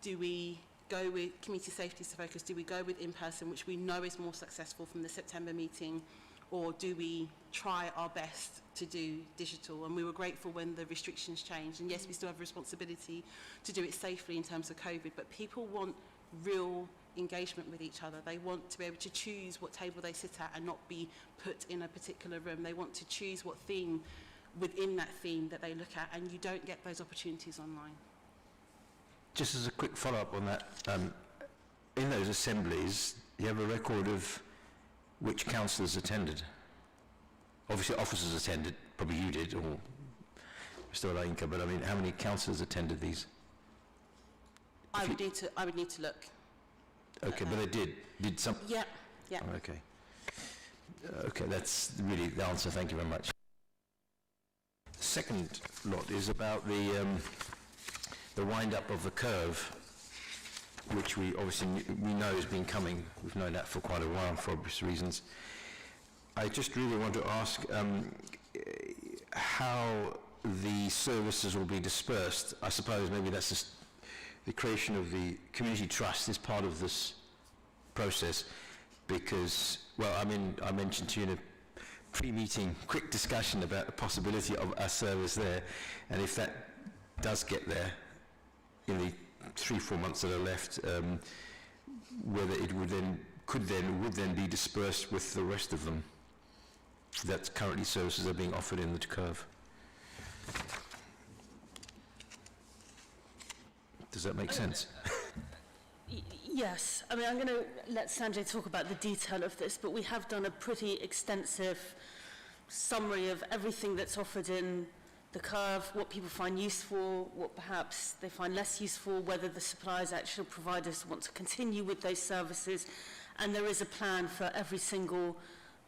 do we go with community safety focus, do we go with in-person, which we know is more successful from the September meeting, or do we try our best to do digital? And we were grateful when the restrictions changed. And yes, we still have a responsibility to do it safely in terms of COVID, but people want real engagement with each other. They want to be able to choose what table they sit at and not be put in a particular room. They want to choose what theme within that theme that they look at, and you don't get those opportunities online. Just as a quick follow-up on that, in those assemblies, you have a record of which councillors attended. Obviously officers attended, probably you did, or Mr. Olainka, but I mean, how many councillors attended these? I would need to look. Okay, but they did some? Yeah, yeah. Oh, okay. Okay, that's really the answer. Thank you very much. The second lot is about the wind-up of the curve, which we obviously we know has been coming. We've known that for quite a while for obvious reasons. I just really want to ask how the services will be dispersed. I suppose maybe that's just the creation of the community trust is part of this process, because, well, I mean, I mentioned to you in a pre-meeting quick discussion about the possibility of a service there, and if that does get there in the 3-4 months that are left, whether it would then be dispersed with the rest of them that currently services are being offered in the curve. Does that make sense? Yes. I mean, I'm going to let Sanjay talk about the detail of this, but we have done a pretty extensive summary of everything that's offered in the curve, what people find useful, what perhaps they find less useful, whether the suppliers, actual providers want to continue with those services, and there is a plan for every single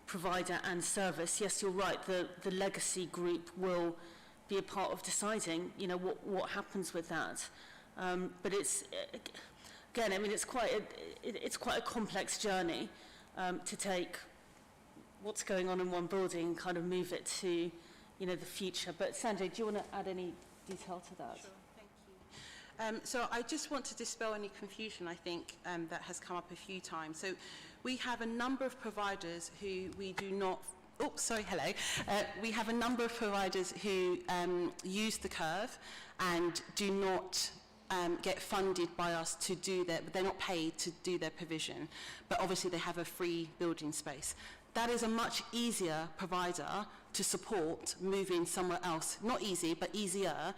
provider and service. Yes, you're right, the legacy group will be a part of deciding, what happens with that. But it's, again, I mean, it's quite a complex journey to take what's going on in one building and kind of move it to, the future. But Sanjay, do you want to add any detail to that? Sure, thank you. So I just want to dispel any confusion, I think, that has come up a few times. So we have a number of providers who we do not, we have a number of providers who use the curve and do not get funded by us to do that, but they're not paid to do their provision, but obviously they have a free building space. That is a much easier provider to support moving somewhere else, not easy, but easier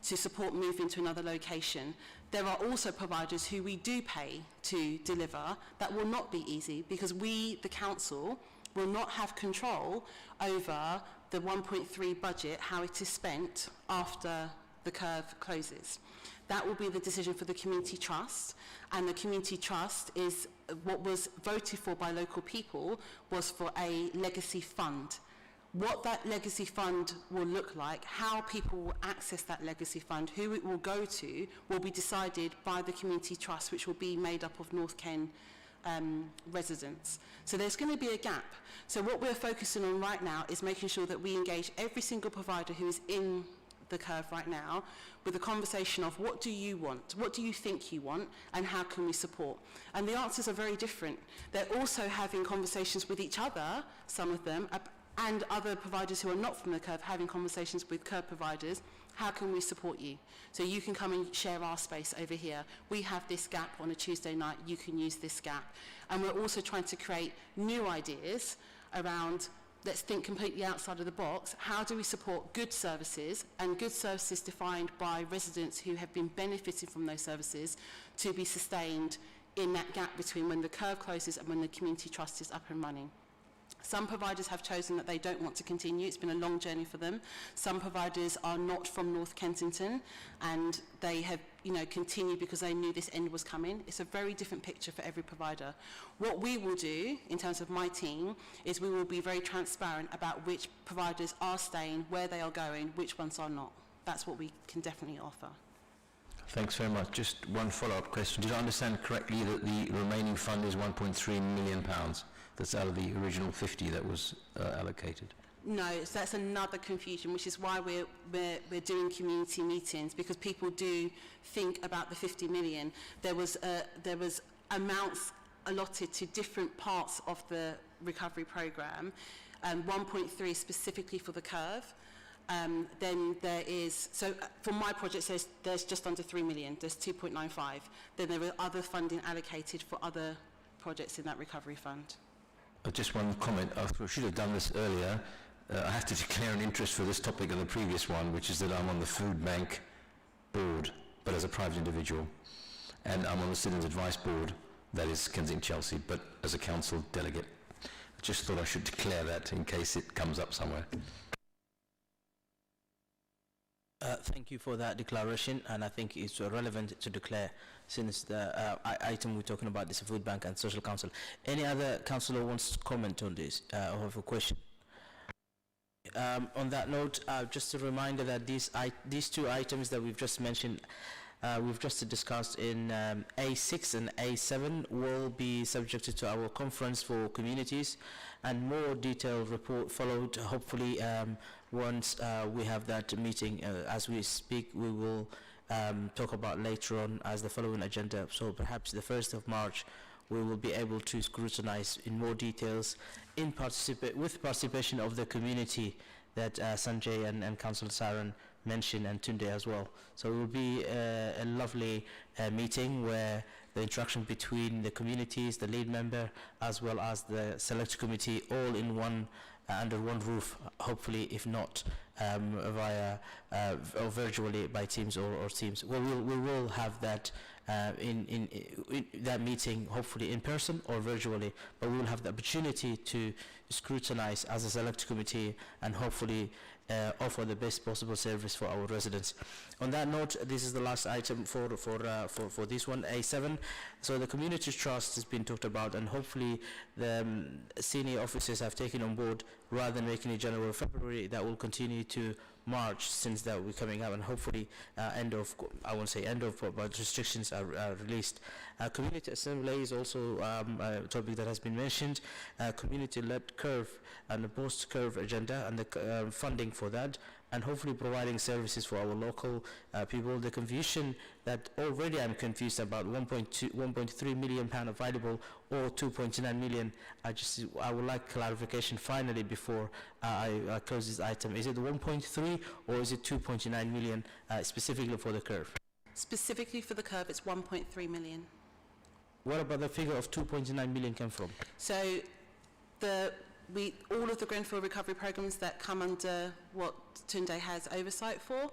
to support moving to another location. There are also providers who we do pay to deliver that will not be easy, because we, the council, will not have control over the 1.3 budget, how it is spent after the curve closes. That will be the decision for the community trust, and the community trust is what was voted for by local people, was for a legacy fund. What that legacy fund will look like, how people will access that legacy fund, who it will go to, will be decided by the community trust, which will be made up of North Ken residents. So there's going to be a gap. So what we're focusing on right now is making sure that we engage every single provider who is in the curve right now with a conversation of what do you want, what do you think you want, and how can we support? And the answers are very different. They're also having conversations with each other, some of them, and other providers who are not from the curve, having conversations with curve providers. How can we support you? So you can come and share our space over here. We have this gap on a Tuesday night, you can use this gap. And we're also trying to create new ideas around, let's think completely outside of the box. How do we support good services, and good services defined by residents who have been benefiting from those services, to be sustained in that gap between when the curve closes and when the community trust is up and running? Some providers have chosen that they don't want to continue. It's been a long journey for them. Some providers are not from North Kensington, and they have, continued because they knew this end was coming. It's a very different picture for every provider. What we will do, in terms of my team, is we will be very transparent about which providers are staying, where they are going, which ones are not. That's what we can definitely offer. Thanks very much. Just one follow-up question. Did I understand correctly that the remaining fund is £1.3 million? That's out of the original 50 that was allocated? No, so that's another confusion, which is why we're doing community meetings, because people do think about the 50 million. There was amounts allotted to different parts of the recovery programme, 1.3 specifically for the curve. Then there is, so for my project there's just under 3 million, there's 2.95. Then there are other funding allocated for other projects in that recovery fund. Just one comment. I should have done this earlier. I have to declare an interest for this topic and the previous one, which is that I'm on the food bank board, but as a private individual. And I'm on the Citizens Advice Board, that is Kensington Chelsea, but as a council delegate. I just thought I should declare that in case it comes up somewhere. Thank you for that declaration, and I think it's relevant to declare, since the item we're talking about is a food bank and social council. Any other councillor wants to comment on this or have a question? On that note, just a reminder that these two items that we've just mentioned, we've just discussed in A6 and A7 will be subjected to our conference for communities, and more detailed report followed, hopefully, once we have that meeting. As we speak, we will talk about later on as the following agenda. So perhaps the 1st of March, we will be able to scrutinize in more details with participation of the community that Sanjay and Councillor Saran mentioned, and Tunde as well. So it will be a lovely meeting where the interaction between the communities, the lead member, as well as the select committee, all in one under one roof, hopefully, if not via or virtually by Teams or Teams. We will have that in that meeting, hopefully in person or virtually, but we will have the opportunity to scrutinize as a select committee and hopefully offer the best possible service for our residents. On that note, this is the last item for this one, A7. So the community trust has been talked about, and hopefully the senior officers have taken on board, rather than making it January or February, that will continue to March, since that will be coming up, and hopefully I won't say end of, but restrictions are released. Community assembly is also a topic that has been mentioned. Community-led curve and the post-curve agenda and the funding for that, and hopefully providing services for our local people. The confusion that already I'm confused about, 1.3 million pound available or 2.9 million. I would like clarification finally before I close this item. Is it 1.3 or is it 2.9 million specifically for the curve? Specifically for the curve, it's 1.3 million. What about the figure of 2.9 million come from? So all of the Grenfell recovery programs that come under what Tunde has oversight for,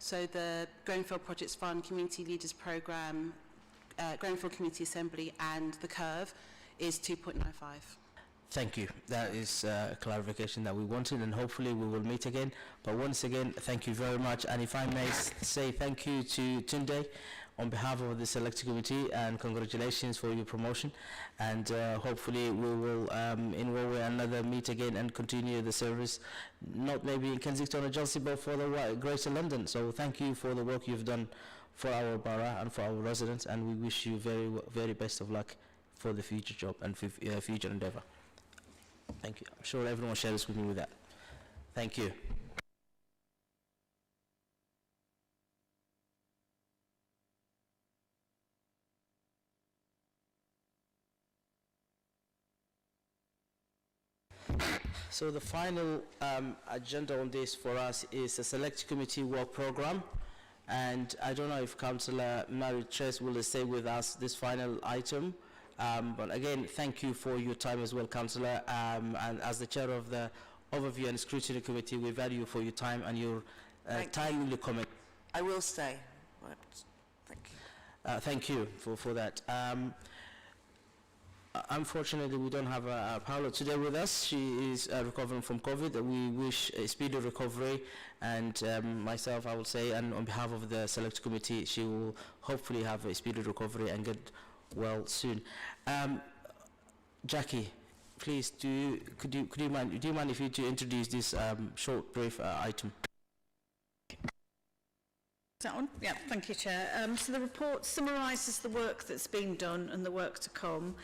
So the Grenfell Projects Fund, Community Leaders Programme, Grenfell Community Assembly and the Curve is 2.95. Thank you. That is a clarification that we wanted, and hopefully we will meet again. But once again, thank you very much. And if I may say thank you to Tunde on behalf of the Select Committee, and congratulations for your promotion. And hopefully we will, in one way or another, meet again and continue the service, not maybe in Kensington or Chelsea, but for the Greater London. So thank you for the work you've done for our borough and for our residents, and we wish you very best of luck for the future job and future endeavour. Thank you. I'm sure everyone shares with me with that. Thank you. So the final agenda on this for us is a Select Committee work programme, and I don't know if Councillor Mary Chess will stay with us this final item. But again, thank you for your time as well, Councillor. And as the chair of the Overview and Scrutiny Committee, we value for your time and your timely comment. I will stay. Thank you. Thank you for that. Unfortunately, we don't have Paola today with us. She is recovering from COVID. We wish a speedy recovery, and myself, I will say, and on behalf of the Select Committee, she will hopefully have a speedy recovery and get well soon. Jackie, please, do you mind if you to introduce this short, brief item? Is that on? Yeah, thank you, Chair. So the report summarises the work that's been done and the work to come.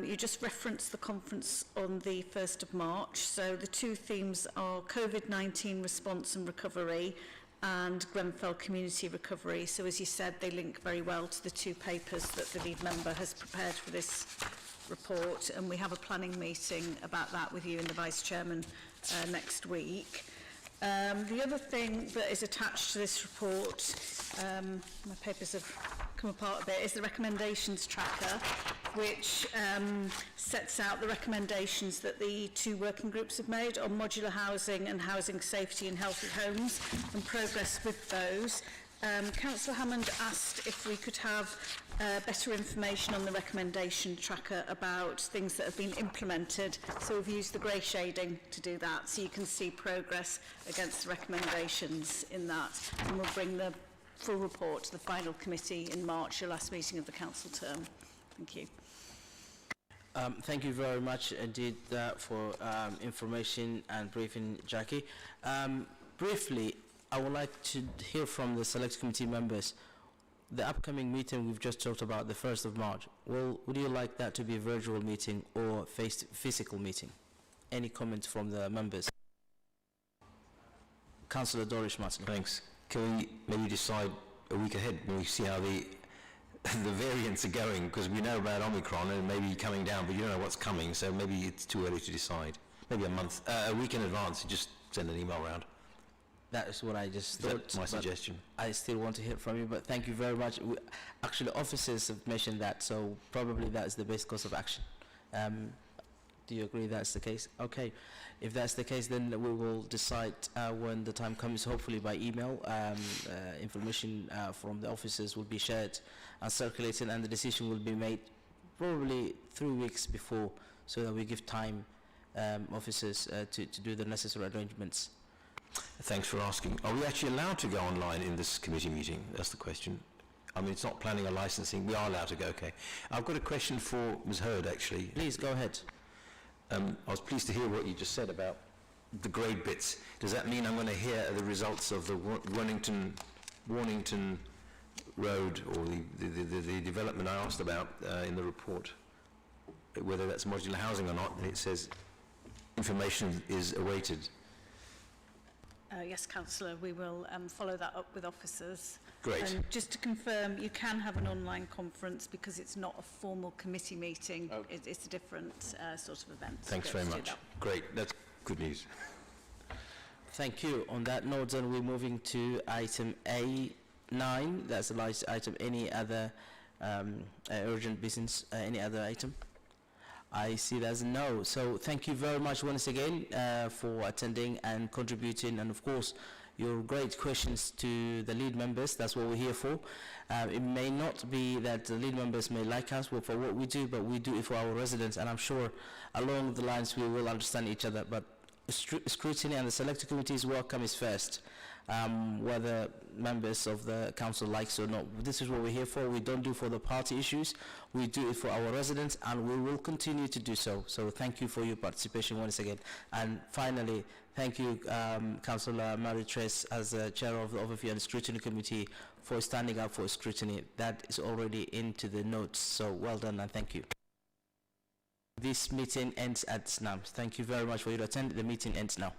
You just referenced the conference on the 1st of March. So the two themes are COVID-19 response and recovery and Grenfell community recovery. So as you said, they link very well to the two papers that the lead member has prepared for this report, and we have a planning meeting about that with you and the Vice Chairman next week. The other thing that is attached to this report, my papers have come apart a bit, is the recommendations tracker, which sets out the recommendations that the two working groups have made on modular housing and housing safety and healthy homes and progress with those. Councillor Hammond asked if we could have better information on the recommendation tracker about things that have been implemented. So we've used the grey shading to do that, so you can see progress against the recommendations in that. And we'll bring the full report to the final committee in March, the last meeting of the council term. Thank you. Thank you very much indeed for information and briefing, Jackie. Briefly, I would like to hear from the Select Committee members. The upcoming meeting we've just talked about, the 1st of March, would you like that to be a virtual meeting or physical meeting? Any comments from the members? Councillor Doris Martin. Thanks. Can we maybe decide a week ahead when we see how the variants are going? Because we know about Omicron and maybe coming down, but you don't know what's coming, so maybe it's too early to decide. Maybe a week in advance, just send an email around. That is what I just thought. That's my suggestion. I still want to hear from you, but thank you very much. Actually, officers have mentioned that, so probably that's the best course of action. Do you agree that's the case? Okay. If that's the case, then we will decide when the time comes, hopefully by email. Information from the officers will be shared and circulated, and the decision will be made probably 3 weeks before, so that we give time officers to do the necessary arrangements. Thanks for asking. Are we actually allowed to go online in this committee meeting? That's the question. I mean, it's not planning or licensing. We are allowed to go, okay. I've got a question for Ms. Hurd, actually. Please, go ahead. I was pleased to hear what you just said about the grade bits. Does that mean I'm going to hear the results of the Warnington Road, or the development I asked about in the report, whether that's modular housing or not? And it says information is awaited. Yes, Councillor, we will follow that up with officers. Great. And just to confirm, you can have an online conference because it's not a formal committee meeting. Okay. It's a different sort of event. Thanks very much. Great, that's good news. Thank you. On that note, then we're moving to item A9. That's the last item. Any other urgent business? Any other item? I see there's no. So thank you very much once again for attending and contributing, and of course your great questions to the lead members. That's what we're here for. It may not be that the lead members may like us for what we do, but we do it for our residents, and I'm sure along the lines we will understand each other. But scrutiny and the selected committee's welcome is first, whether members of the council likes or not. This is what we're here for. We don't do for the party issues. We do it for our residents, and we will continue to do so. So thank you for your participation once again. And finally, thank you, Councillor Marie-Trace, as Chair of the Overview and Scrutiny Committee, for standing up for scrutiny. That is already into the notes. So well done, and thank you. This meeting ends at now. Thank you very much for your attendance. The meeting ends now.